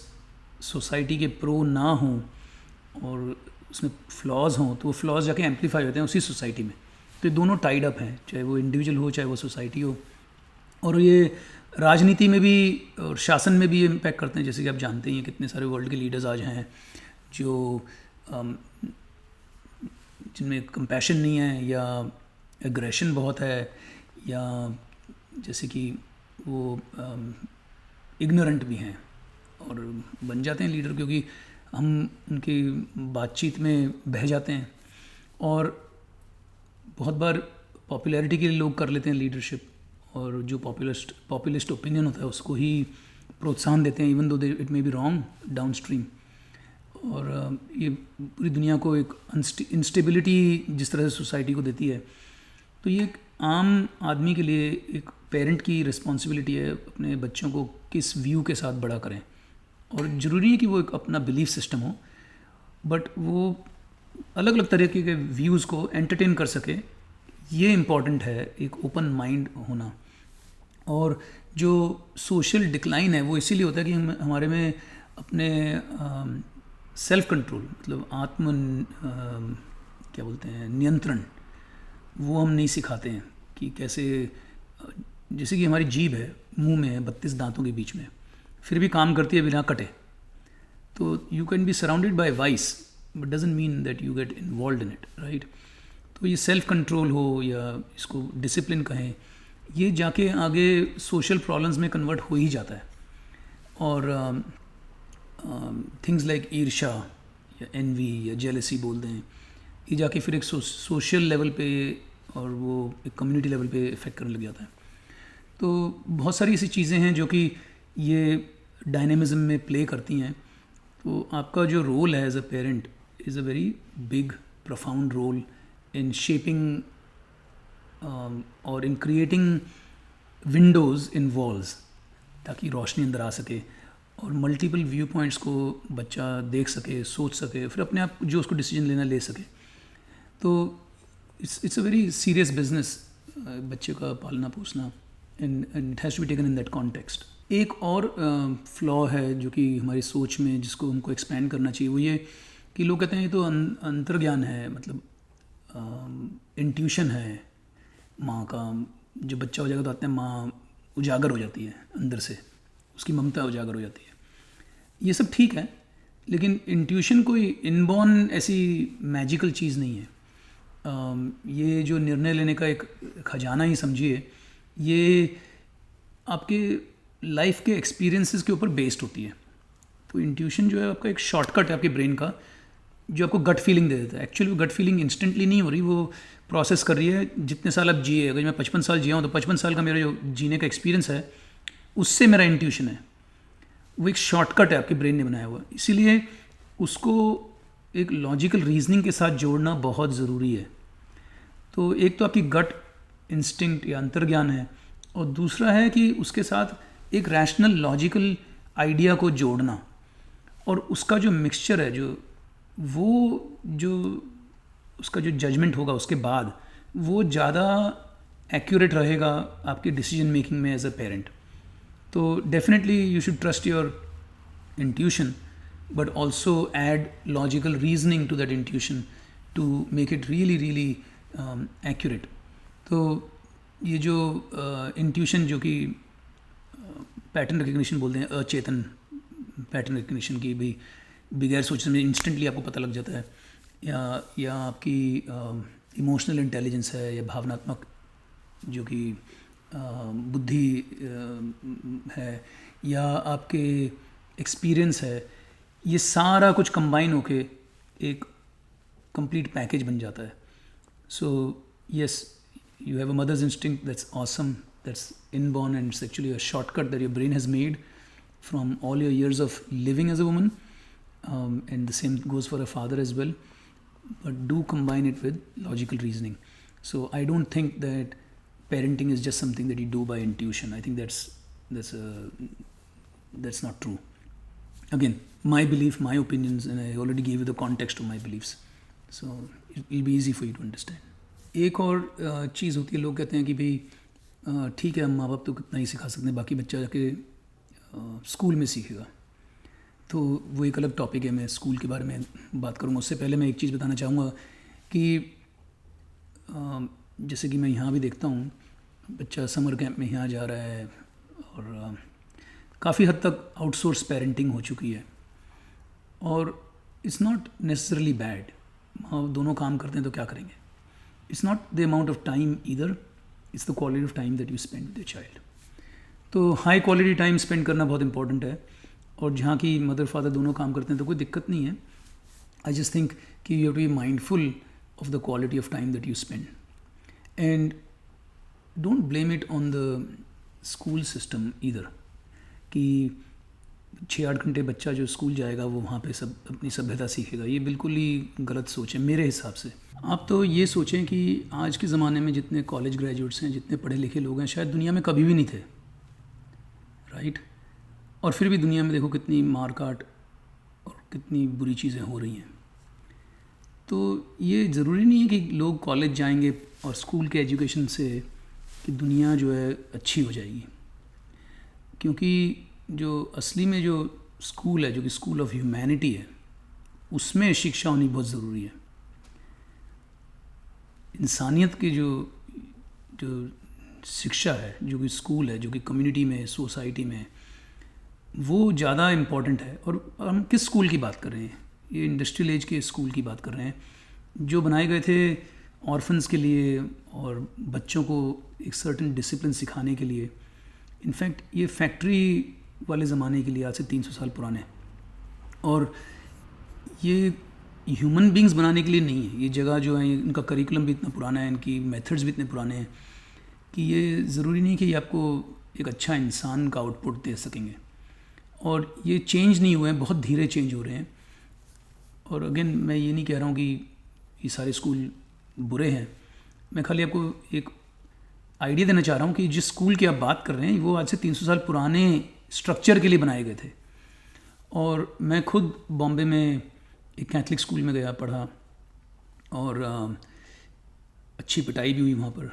सोसाइटी के प्रो ना हों और उसमें फ्लॉज हों, तो वो फ्लॉज जाके एम्पलीफाई होते हैं उसी सोसाइटी में। तो ये दोनों टाइड अप हैं, चाहे वो इंडिविजुअल हो चाहे वो सोसाइटी हो। और ये राजनीति में भी और शासन में भी ये इम्पैक्ट करते हैं। जैसे कि आप जानते ही हैं कितने सारे वर्ल्ड के लीडर्स आज हैं जो जिनमें कंपैशन नहीं है, या एग्रेशन बहुत है, या जैसे कि वो इग्नोरेंट भी हैं और बन जाते हैं लीडर, क्योंकि हम उनकी बातचीत में बह जाते हैं। और बहुत बार पॉपुलैरिटी के लिए लोग कर लेते हैं लीडरशिप, और जो पॉपुलिस्ट ओपिनियन होता है उसको ही प्रोत्साहन देते हैं, even though it may be wrong down stream. और ये पूरी दुनिया को एक इंस्टेबिलिटी जिस तरह से सोसाइटी को देती है, तो ये एक आम आदमी के लिए एक पेरेंट की रिस्पॉन्सिबिलिटी है अपने बच्चों को किस व्यू के साथ बड़ा करें। और ज़रूरी है कि वो एक अपना बिलीफ सिस्टम हो, बट वो अलग अलग तरीके के व्यूज़ को एंटरटेन कर सके, ये इम्पॉर्टेंट है, एक ओपन माइंड होना। और जो सोशल डिक्लाइन है वो इसीलिए होता है कि हमारे में अपने सेल्फ कंट्रोल, मतलब क्या बोलते हैं, नियंत्रण, वो हम नहीं सिखाते हैं कि कैसे। जैसे कि हमारी जीभ है, मुंह में है, 32 दांतों के बीच में, फिर भी काम करती है बिना कटे। तो you can be surrounded by vice but doesn't mean that you get involve in it, right. तो ये सेल्फ कंट्रोल हो या इसको डिसिप्लिन कहें, ये जाके आगे सोशल प्रॉब्लम्स में कन्वर्ट हो ही जाता है। और थिंग्स लाइक ईर्ष्या या एनवी या जेलसी बोल दें, ये जाके फिर एक सोशल लेवल पे और वो एक कम्युनिटी लेवल पे इफ़ेक्ट करने लग जाता है। तो बहुत सारी ऐसी चीज़ें हैं जो कि ये डायनेमिज्म में प्ले करती हैं। तो आपका जो रोल है as a parent is a very big profound role in shaping और in creating windows in walls, ताकि रोशनी अंदर आ सके और मल्टीपल व्यू पॉइंट्स को बच्चा देख सके, सोच सके, फिर अपने आप जो उसको डिसीजन लेना ले सके। तो it's a very serious business बच्चे का पालना पोसना, and it has to be taken in that context. एक और फ्लॉ है जो कि हमारी सोच में, जिसको हमको एक्सपैंड करना चाहिए, वो ये कि लोग कहते हैं ये तो अंतर्ज्ञान है, मतलब इंट्यूशन है माँ का। जब बच्चा हो जाएगा तो आते हैं माँ उजागर हो जाती है अंदर से, उसकी ममता उजागर हो जाती है। ये सब ठीक है, लेकिन इंट्यूशन कोई इनबॉर्न ऐसी मैजिकल चीज़ नहीं है। ये जो निर्णय लेने का एक खजाना ही समझिए, ये आपके लाइफ के एक्सपीरियंसेस के ऊपर बेस्ड होती है। तो इंट्यूशन जो है आपका एक शॉर्टकट है आपके ब्रेन का, जो आपको गट फीलिंग दे देता है। एक्चुअली वो गट फीलिंग इंस्टेंटली नहीं हो रही, वो प्रोसेस कर रही है जितने साल आप जिए। अगर मैं 55 साल जिया हूँ तो 55 साल का मेरा जो जीने का एक्सपीरियंस है उससे मेरा इंट्यूशन है। वो एक शॉर्टकट है आपके ब्रेन ने बनाया हुआ, इसीलिए उसको एक लॉजिकल रीजनिंग के साथ जोड़ना बहुत ज़रूरी है। तो एक तो आपकी गट इंस्टिंक्ट या अंतर्ज्ञान है, और दूसरा है कि उसके साथ एक रैशनल लॉजिकल आइडिया को जोड़ना, और उसका जो मिक्सचर है, जो उसका जो जजमेंट होगा उसके बाद, वो ज़्यादा एक्यूरेट रहेगा आपकी डिसीजन मेकिंग में एज अ पेरेंट। तो definitely you should trust your intuition, but also add logical reasoning to that intuition to make it really really accurate. तो ये जो इंट्यूशन जो कि पैटर्न रिकग्निशन बोलते हैं, अचेतन पैटर्न रिकग्निशन की, भी बगैर सोचने में इंस्टेंटली आपको पता लग जाता है, या आपकी इमोशनल इंटेलिजेंस है, या भावनात्मक जो कि बुद्धि है, या आपके एक्सपीरियंस है, ये सारा कुछ कंबाइन होके एक कंप्लीट पैकेज बन जाता है। So yes, you have a mother's instinct, that's awesome, that's inborn, and it's actually a shortcut that your brain has made from all your years of living as a woman, and the same goes for a father as well, but do combine it with logical reasoning. So I don't think that parenting is just something that you do by intuition. I think that's not true. Again, my belief, my opinions, and I already gave you the context of my beliefs, so it'll be easy for you to understand. एक और चीज़ होती है, लोग कहते हैं कि भाई ठीक है, हम माँ बाप तो कितना ही सिखा सकते हैं, बाकी बच्चा जाके स्कूल में सीखेगा। तो वो एक अलग टॉपिक है, मैं स्कूल के बारे में बात करूँगा। उससे पहले मैं एक चीज़ बताना चाहूँगा कि जैसे कि मैं यहाँ भी देखता हूँ, बच्चा समर कैंप में यहाँ जा रहा है, और काफ़ी हद तक आउटसोर्स पेरेंटिंग हो चुकी है, और इट्स नॉट नेसेसरली बैड। माँ दोनों काम करते हैं तो क्या करेंगे। It's not the amount of time either, it's the quality of time that you spend with your child. तो हाई क्वालिटी टाइम स्पेंड करना बहुत इंपॉर्टेंट है, और जहाँ की मदर फादर दोनों काम करते हैं तो कोई दिक्कत नहीं है। आई जस्ट थिंक कि you have to be mindful of the quality of time that you spend, and don't blame it on the school system either, कि 6-8 घंटे बच्चा जो स्कूल जाएगा वो वहाँ पे सब अपनी सभ्यता सीखेगा। ये बिल्कुल ही गलत सोच है मेरे हिसाब से। आप तो ये सोचें कि आज के ज़माने में जितने कॉलेज ग्रेजुएट्स हैं, जितने पढ़े लिखे लोग हैं, शायद दुनिया में कभी भी नहीं थे, राइट? और फिर भी दुनिया में देखो कितनी मारकाट और कितनी बुरी चीज़ें हो रही हैं। तो ये ज़रूरी नहीं है कि लोग कॉलेज जाएंगे और स्कूल के एजुकेशन से कि दुनिया जो है अच्छी हो जाएगी, क्योंकि जो असली में जो स्कूल है, जो कि स्कूल ऑफ ह्यूमैनिटी है, उसमें शिक्षा होनी बहुत ज़रूरी है। इंसानियत की जो शिक्षा है, जो कि स्कूल है, जो कि कम्युनिटी में, सोसाइटी में, वो ज़्यादा इम्पॉर्टेंट है। और हम किस स्कूल की बात कर रहे हैं? ये इंडस्ट्रियल एज के स्कूल की बात कर रहे हैं, जो बनाए गए थे ऑर्फन्स के लिए और बच्चों को एक सर्टेन डिसिप्लिन सिखाने के लिए। इनफैक्ट ये फैक्ट्री वाले ज़माने के लिए, आज से 300 साल पुराने, और ये ह्यूमन बींग्स बनाने के लिए नहीं है। ये जगह जो है, इनका करिकुलम भी इतना पुराना है, इनकी मेथड्स भी इतने पुराने हैं कि ये ज़रूरी नहीं कि ये आपको एक अच्छा इंसान का आउटपुट दे सकेंगे। और ये चेंज नहीं हुए हैं, बहुत धीरे चेंज हो रहे हैं। और अगेन मैं ये नहीं कह रहा हूँ कि ये सारे स्कूल बुरे हैं, मैं खाली आपको एक आइडिया देना चाह रहा हूँ कि जिस स्कूल की आप बात कर रहे हैं वो आज से 300 साल पुराने स्ट्रक्चर के लिए बनाए गए थे। और मैं खुद बॉम्बे में एक कैथलिक स्कूल में गया, पढ़ा, और अच्छी पिटाई भी हुई वहाँ पर,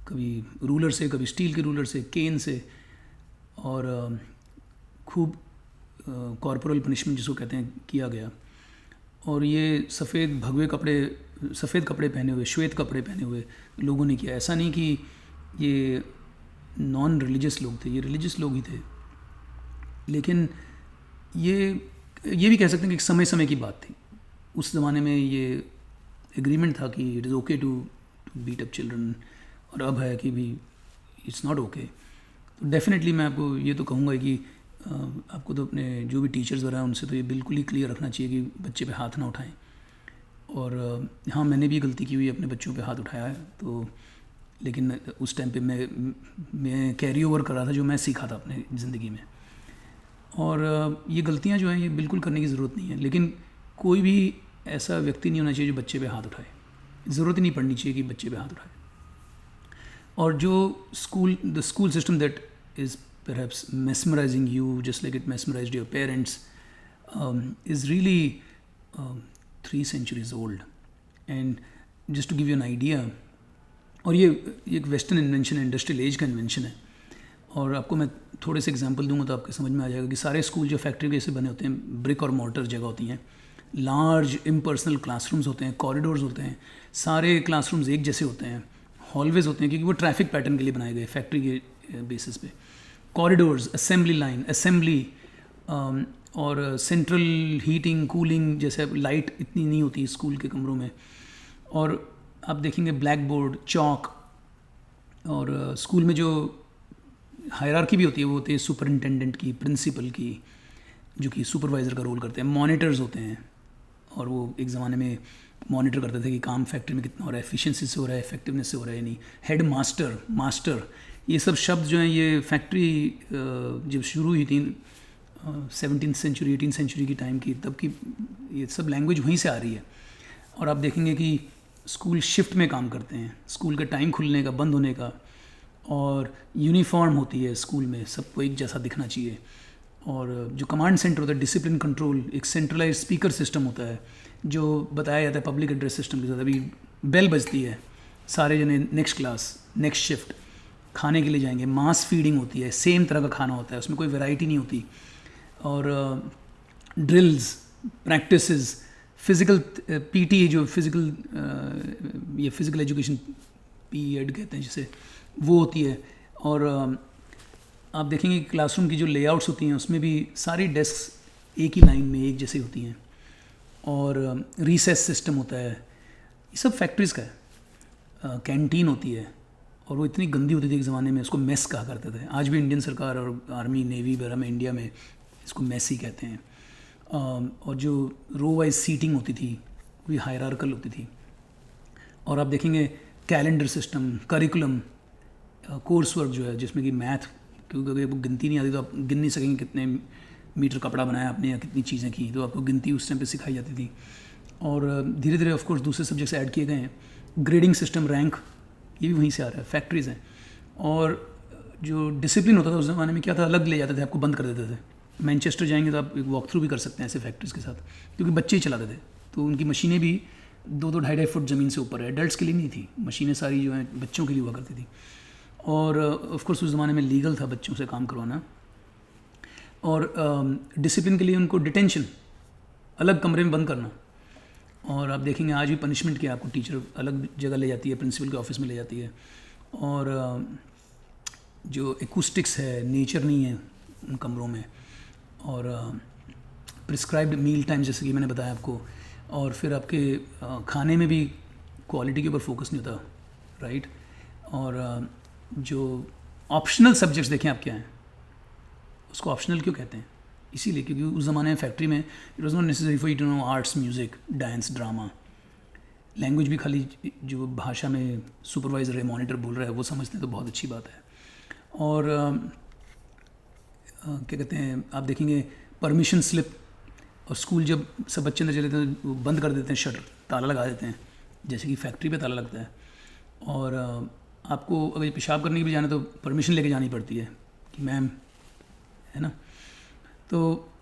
कभी रूलर से, कभी स्टील के रूलर से, केन से, और खूब कॉर्पोरल पनिशमेंट जिसको कहते हैं किया गया। और ये सफ़ेद कपड़े पहने हुए, श्वेत कपड़े पहने हुए लोगों ने किया। ऐसा नहीं कि ये नॉन रिलीजियस लोग थे, ये रिलीजियस लोग ही थे। लेकिन ये भी कह सकते हैं कि एक समय की बात थी। उस ज़माने में ये एग्रीमेंट था कि it is okay to beat up children, और अब है कि भी इट्स नॉट ओके। तो डेफिनेटली मैं आपको ये तो कहूँगा कि आपको तो अपने जो भी टीचर्स वगैरह उनसे तो ये बिल्कुल ही क्लियर रखना चाहिए कि बच्चे पे हाथ ना उठाएं। और हाँ, मैंने भी गलती की हुई, अपने बच्चों पे हाथ उठाया है, तो लेकिन उस टाइम पे मैं कैरी ओवर कर रहा था जो मैं सीखा था अपने ज़िंदगी में। और ये गलतियाँ जो हैं ये बिल्कुल करने की ज़रूरत नहीं है। लेकिन कोई भी ऐसा व्यक्ति नहीं होना चाहिए जो बच्चे पे हाथ उठाए, ज़रूरत ही नहीं पड़नी चाहिए कि बच्चे पे हाथ उठाए। और जो the school system that is perhaps mesmerizing you just like it mesmerized your parents is really 3 centuries old. And just to give you an idea, और ये एक वेस्टर्न इन्वेंशन है, इंडस्ट्रियल एज का इन्वेंशन है। और आपको मैं थोड़े से एग्जांपल दूंगा तो आपके समझ में आ जाएगा कि सारे स्कूल जो फैक्ट्री के से बने होते हैं, ब्रिक और मोर्टर जगह होती हैं, लार्ज इम्पर्सनल क्लासरूम्स होते हैं, कॉरिडोर्स होते हैं, सारे क्लासरूम्स एक जैसे होते हैं, हॉलवेज होते हैं क्योंकि वो ट्रैफिक पैटर्न के लिए बनाए गए फैक्ट्री के बेसिस पे। कॉरिडोर्स, असेंबली लाइन, असेंबली और सेंट्रल हीटिंग कूलिंग, जैसे लाइट इतनी नहीं होती स्कूल के कमरों में। और आप देखेंगे ब्लैक बोर्ड, चॉक, और स्कूल में जो हायरार्की भी होती है वो होती है सुपरिंटेंडेंट की, प्रिंसिपल की, जो कि सुपरवाइज़र का रोल करते हैं। मॉनिटर्स होते हैं, और वो एक ज़माने में मॉनिटर करते थे कि काम फैक्ट्री में कितना हो रहा है, एफिशिएंसी से हो रहा है, इफेक्टिवनेस से हो रहा है नहीं। हेड मास्टर, मास्टर, ये सब शब्द जो हैं ये फैक्ट्री जब शुरू हुई थी 17th सेंचुरी 18th सेंचुरी की टाइम की, तब की ये सब लैंग्वेज वहीं से आ रही है। और आप देखेंगे कि स्कूल शिफ्ट में काम करते हैं, स्कूल का टाइम खुलने का, बंद होने का, और यूनिफॉर्म होती है स्कूल में, सबको एक जैसा दिखना चाहिए। और जो कमांड सेंटर होता है, डिसिप्लिन कंट्रोल, एक सेंट्रलाइज स्पीकर सिस्टम होता है जो बताया जाता है पब्लिक एड्रेस सिस्टम के साथ। अभी बेल बजती है, सारे जने नेक्स्ट क्लास, नेक्स्ट शिफ्ट, खाने के लिए जाएंगे, मास फीडिंग होती है, सेम तरह का खाना होता है, उसमें कोई वैरायटी नहीं होती। और ड्रिल्स, प्रैक्टिसेस, फिज़िकल पीटी, जो फिज़िकल ये फिज़िकल एजुकेशन पीएड कहते हैं जिसे, वो होती है। और आप देखेंगे कि क्लासरूम की जो लेआउट्स होती हैं उसमें भी सारी डेस्क एक ही लाइन में एक जैसी होती हैं, और रिसेस सिस्टम होता है। ये सब फैक्ट्रीज़ का है। कैंटीन होती है, और वो इतनी गंदी होती थी एक ज़माने में, उसको मेस कहा करते थे। आज भी इंडियन सरकार और आर्मी, नेवी वगैरह में, इंडिया में इसको मेस ही कहते हैं। और जो रो वाइज सीटिंग होती थी वो भी हायरार्कल होती थी। और आप देखेंगे calendar system, curriculum, course work जो है जिसमें कि मैथ, क्योंकि अगर वो गिनती नहीं आती तो आप गिन नहीं सकेंगे कितने मीटर कपड़ा बनाया आपने या कितनी चीज़ें की, तो आपको गिनती उस टाइम पे सिखाई जाती थी। और धीरे धीरे ऑफ कोर्स दूसरे सब्जेक्ट्स ऐड किए गए हैं। ग्रेडिंग सिस्टम, रैंक, ये भी वहीं से आ रहा है, फैक्ट्रीज़ हैं। और जो डिसिप्लिन होता था उस ज़माने में क्या था, अलग ले जाते थे, आपको बंद कर देते थे। मैनचेस्टर जाएंगे तो आप एक वॉक थ्रू भी कर सकते हैं ऐसे फैक्ट्रीज़ के साथ, क्योंकि बच्चे ही चलाते थे, तो उनकी मशीनें भी 2-2, 2.5 फुट ज़मीन से ऊपर है। एडल्ट्स के लिए नहीं थी मशीनें, सारी जो हैं बच्चों के लिए हुआ करती थी। और ऑफ कोर्स उस ज़माने में लीगल था बच्चों से काम करवाना। और डिसिप्लिन के लिए उनको डिटेंशन, अलग कमरे में बंद करना। और आप देखेंगे आज भी पनिशमेंट किया, आपको टीचर अलग जगह ले जाती है, प्रिंसिपल के ऑफिस में ले जाती है। और जो एकूस्टिक्स है, नेचर नहीं है उन कमरों में। और प्रिस्क्राइब्ड मील टाइम, जैसे कि मैंने बताया आपको। और फिर आपके खाने में भी क्वालिटी के ऊपर फोकस नहीं होता, राइट। और जो ऑप्शनल सब्जेक्ट्स देखें आप क्या हैं, उसको ऑप्शनल क्यों कहते हैं? इसीलिए क्योंकि उस ज़माने में फैक्ट्री में it was not necessary for you to know arts, music, dance, drama. Language भी खाली जो भाषा में सुपरवाइज़र है, मॉनिटर बोल रहा है, वो समझते हैं तो बहुत अच्छी बात है। और क्या कहते हैं, आप देखेंगे परमिशन स्लिप। और स्कूल जब सब बच्चे अंदर चले जाते हैं वो बंद कर देते हैं, शटर, ताला लगा देते हैं, जैसे कि फैक्ट्री पे ताला लगता है। और आपको अगर पेशाब करने के लिए जाना तो परमिशन लेके जानी पड़ती है कि मैम, है ना। तो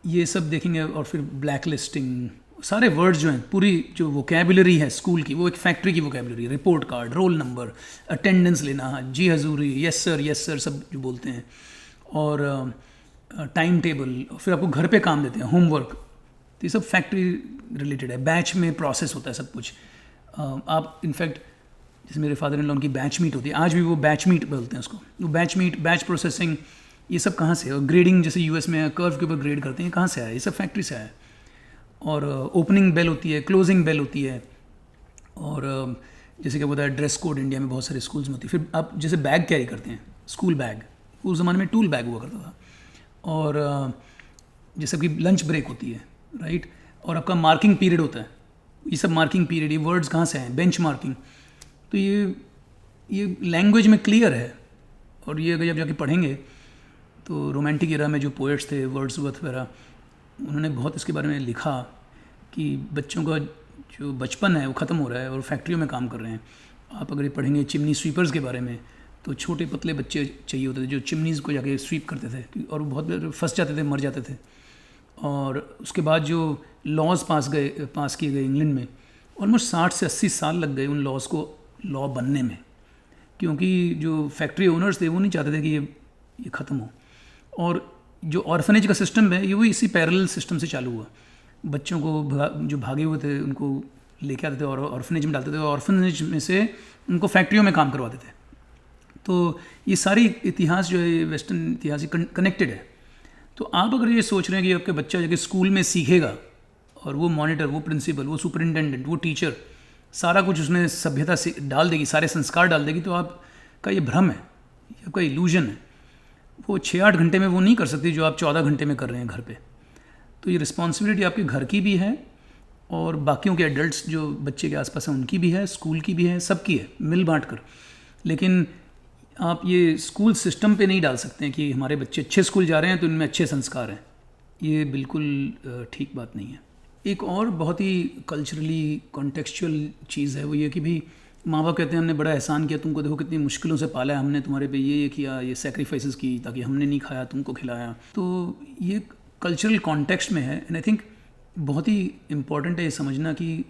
ये सब देखेंगे। और फिर ब्लैक लिस्टिंग, सारे वर्ड्स जो हैं, पूरी जो वोकेबुलरी है स्कूल की, वो एक फैक्ट्री की वोकेबुलरी है। Report card, roll number, attendance लेना, जी हजूरी, यस सर, सब जो बोलते हैं। और टाइम टेबल, फिर आपको घर पे काम देते हैं, होमवर्क, तो ये सब फैक्ट्री रिलेटेड है। बैच में प्रोसेस होता है सब कुछ। आप इनफैक्ट जैसे मेरे फादर इन लॉ की बैच मीट होती है, आज भी वो बैच मीट बोलते हैं उसको। वो बैच मीट, बैच प्रोसेसिंग, ये सब कहाँ से है? और ग्रेडिंग, जैसे यूएस में कर्व के ऊपर ग्रेड करते हैं, कहाँ से आया? ये सब फैक्ट्री से आया। और ओपनिंग बेल होती है, क्लोजिंग बेल होती है। और जैसे क्या बताया, ड्रेस कोड इंडिया में बहुत सारे स्कूल्स में होती है। फिर आप जैसे बैग कैरी करते हैं, स्कूल बैग, उस ज़माने में टूल बैग हुआ करता था। और जैसे कि लंच ब्रेक होती है, राइट। और आपका मार्किंग पीरियड होता है। ये सब मार्किंग पीरियड, ये वर्ड्स कहाँ से आए? Bench marking. तो ये लैंग्वेज में क्लियर है। और ये अगर जब जाके पढ़ेंगे तो रोमांटिक एरा में जो पोएट्स थे, वर्ड्सवर्थ वगैरह, उन्होंने बहुत इसके बारे में लिखा कि बच्चों का जो बचपन है वो ख़त्म हो रहा है और फैक्ट्रियों में काम कर रहे हैं। आप अगर ये पढ़ेंगे चिमनी स्वीपर्स के बारे में, तो छोटे पतले बच्चे चाहिए होते थे जो चिमनीज़ को जाके स्वीप करते थे, और वो बहुत बार फंस जाते थे, मर जाते थे। और उसके बाद जो लॉज पास किए गए इंग्लैंड में, ऑलमोस्ट 60 से 80 साल लग गए उन लॉज को लॉ बनने में, क्योंकि जो फैक्ट्री ओनर्स थे वो नहीं चाहते थे कि ये ख़त्म हो। और जो ऑर्फनेज का सिस्टम है ये वो इसी पैरेलल सिस्टम से चालू हुआ। बच्चों को जो भागे हुए थे उनको लेके आते थे और ऑर्फनेज में डालते थे, और ऑर्फनेज में से उनको फैक्ट्रियों में काम करवाते थे। तो ये सारी इतिहास जो है वेस्टर्न इतिहास से कनेक्टेड है। तो आप अगर ये सोच रहे हैं कि आपके बच्चा जाके स्कूल में सीखेगा और वो मॉनिटर, वो प्रिंसिपल, वो सुपरिटेंडेंट, वो टीचर सारा कुछ उसमें सभ्यता से डाल देगी, सारे संस्कार डाल देगी, तो आपका ये भ्रम है, ये आपका इल्यूजन है। वो 6-8 घंटे में वो नहीं कर सकती जो आप 14 घंटे में कर रहे हैं घर पे। तो ये रिस्पॉन्सिबिलिटी आपके घर की भी है और बाकियों के एडल्ट्स जो बच्चे के आसपास हैं उनकी भी है, स्कूल की भी है, सबकी है, मिल बांट कर। लेकिन आप ये स्कूल सिस्टम पे नहीं डाल सकते हैं कि हमारे बच्चे अच्छे स्कूल जा रहे हैं तो इनमें अच्छे संस्कार हैं। ये बिल्कुल ठीक बात नहीं है। एक और बहुत ही कल्चरली कॉन्टेक्चुअल चीज़ है वो ये कि भाई माँ बाप कहते हैं हमने बड़ा एहसान किया तुमको, देखो कितनी मुश्किलों से पाला है हमने तुम्हारे पे, ये किया, ये सेक्रीफाइसेस की ताकि हमने नहीं खाया तुमको खिलाया। तो ये कल्चरल कॉन्टेक्स्ट में है। एंड आई थिंक बहुत ही इम्पॉर्टेंट है ये समझना कि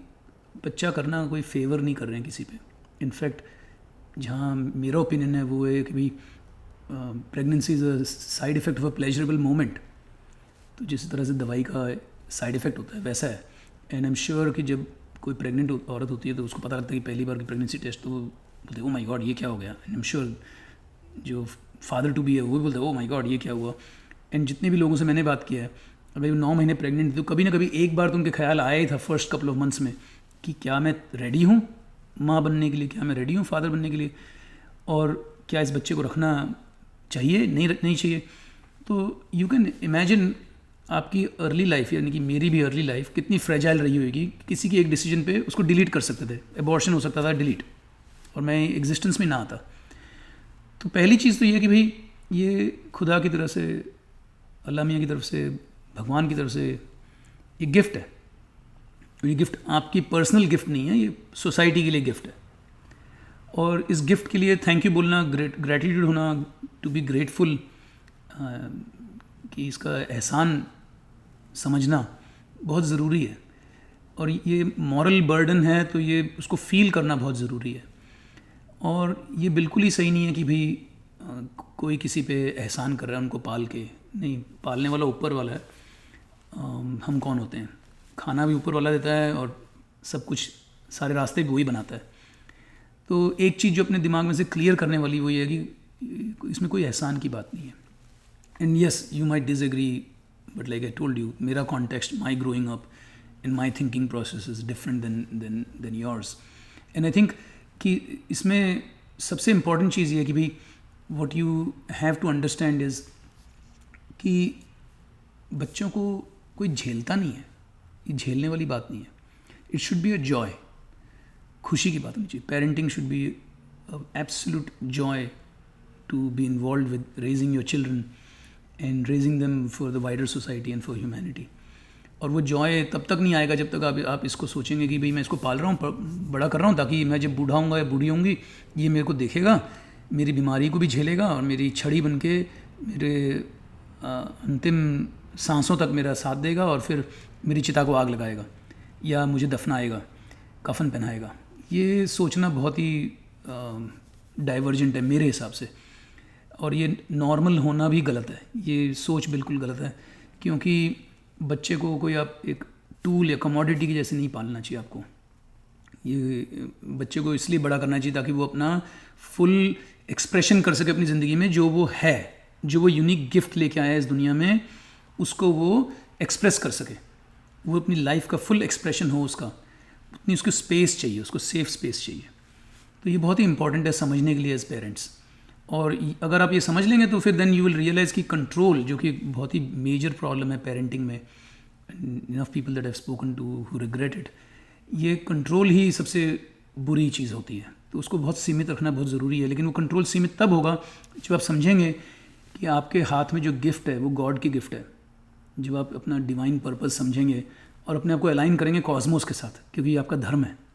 बच्चा करना कोई फेवर नहीं कर रहे हैं किसी पे। इनफैक्ट जहाँ मेरा ओपिनियन है वो है कि भाई pregnancy is a side effect of a pleasurable moment. तो जिस तरह से दवाई का साइड इफ़ेक्ट होता है वैसा है। एंड आई एम श्योर कि जब कोई प्रेग्नेंट औरत होती है तो उसको पता लगता है कि पहली बार की प्रेगनेंसी टेस्ट, तो वो बोलते ओ माय गॉड ये क्या हो गया। एंड आई एम श्योर जो फादर टू बी है वो भी बोलते ओ माय गॉड ये क्या हुआ। एंड जितने भी लोगों से मैंने बात किया है, अगर 9 महीने प्रेग्नेंट थी तो कभी ना कभी एक बार तो उनके ख्याल आया ही था फर्स्ट कपल ऑफ मंथ्स में कि क्या मैं रेडी हूँ माँ बनने के लिए, क्या मैं रेडी हूँ फादर बनने के लिए, और क्या इस बच्चे को रखना चाहिए नहीं चाहिए। तो यू कैन इमेजिन आपकी अर्ली लाइफ, यानी कि मेरी भी अर्ली लाइफ कितनी फ्रेजाइल रही होगी। किसी की एक डिसीजन पे उसको डिलीट कर सकते थे, एबॉर्शन हो सकता था डिलीट, और मैं एग्जिस्टेंस में ना आता। तो पहली चीज़ तो ये कि भाई ये खुदा की तरफ से, अल्लाह मियाँ की तरफ से, भगवान की तरफ से ये गिफ्ट है। ये गिफ्ट आपकी पर्सनल गिफ्ट नहीं है, ये सोसाइटी के लिए गिफ्ट है। और इस गिफ्ट के लिए थैंक यू बोलना, ग्रेटिट्यूड होना, टू बी ग्रेटफुल, कि इसका एहसान समझना बहुत ज़रूरी है। और ये मॉरल बर्डन है तो ये उसको फील करना बहुत ज़रूरी है। और ये बिल्कुल ही सही नहीं है कि भाई कोई किसी पे एहसान कर रहा है उनको पाल के, नहीं, पालने वाला ऊपर वाला है। हम कौन होते हैं? खाना भी ऊपर वाला देता है और सब कुछ, सारे रास्ते भी वही बनाता है। तो एक चीज़ जो अपने दिमाग में से क्लियर करने वाली वो ये है कि इसमें कोई एहसान की बात नहीं है। And yes you might disagree, but like I told you, मेरा context, my growing up and my thinking process is different than yours. And I think कि इसमें सबसे इम्पॉर्टेंट चीज़ ये है कि भाई what you have to understand is कि बच्चों को कोई झेलता नहीं है, ये झेलने वाली बात नहीं है। It should be a joy, खुशी की बात होनी चाहिए। Parenting should be absolute joy to be involved with raising your children and raising them for the wider society and for humanity. और वो जॉय तब तक नहीं आएगा जब तक आप इसको सोचेंगे कि भाई मैं इसको पाल रहा हूँ, बड़ा कर रहा हूँ, ताकि मैं जब बूढ़ा होऊंगा या बूढ़ी होंगी ये मेरे को देखेगा, मेरी बीमारी को भी झेलेगा और मेरी छड़ी बन के मेरे अंतिम सांसों तक मेरा साथ देगा, और फिर मेरी चिता को आग लगाएगा या मुझे दफनाएगा, कफन पहनाएगा। ये सोचना बहुत ही डाइवर्जेंट है मेरे हिसाब से, और ये नॉर्मल होना भी गलत है। ये सोच बिल्कुल गलत है, क्योंकि बच्चे को कोई आप एक टूल या कमोडिटी की जैसे नहीं पालना चाहिए आपको। ये बच्चे को इसलिए बड़ा करना चाहिए ताकि वो अपना फुल एक्सप्रेशन कर सके अपनी ज़िंदगी में, जो वो है, जो वो यूनिक गिफ्ट लेके आया है इस दुनिया में, उसको वो एक्सप्रेस कर सके, वो अपनी लाइफ का फुल एक्सप्रेशन हो उसका, उतनी उसको स्पेस चाहिए, उसको सेफ स्पेस चाहिए। तो ये बहुत ही इंपॉर्टेंट है समझने के लिए एज पेरेंट्स। और अगर आप ये समझ लेंगे तो फिर देन यू विल रियलाइज़ कि कंट्रोल, जो कि बहुत ही मेजर प्रॉब्लम है पेरेंटिंग में, enough people that have spoken to who regret it, ये कंट्रोल ही सबसे बुरी चीज़ होती है। तो उसको बहुत सीमित रखना बहुत ज़रूरी है। लेकिन वो कंट्रोल सीमित तब होगा जब आप समझेंगे कि आपके हाथ में जो गिफ्ट है वो गॉड की गिफ्ट है। जब आप अपना डिवाइन पर्पस समझेंगे और अपने आप को अलाइन करेंगे कॉस्मोस के साथ, क्योंकि ये आपका धर्म है।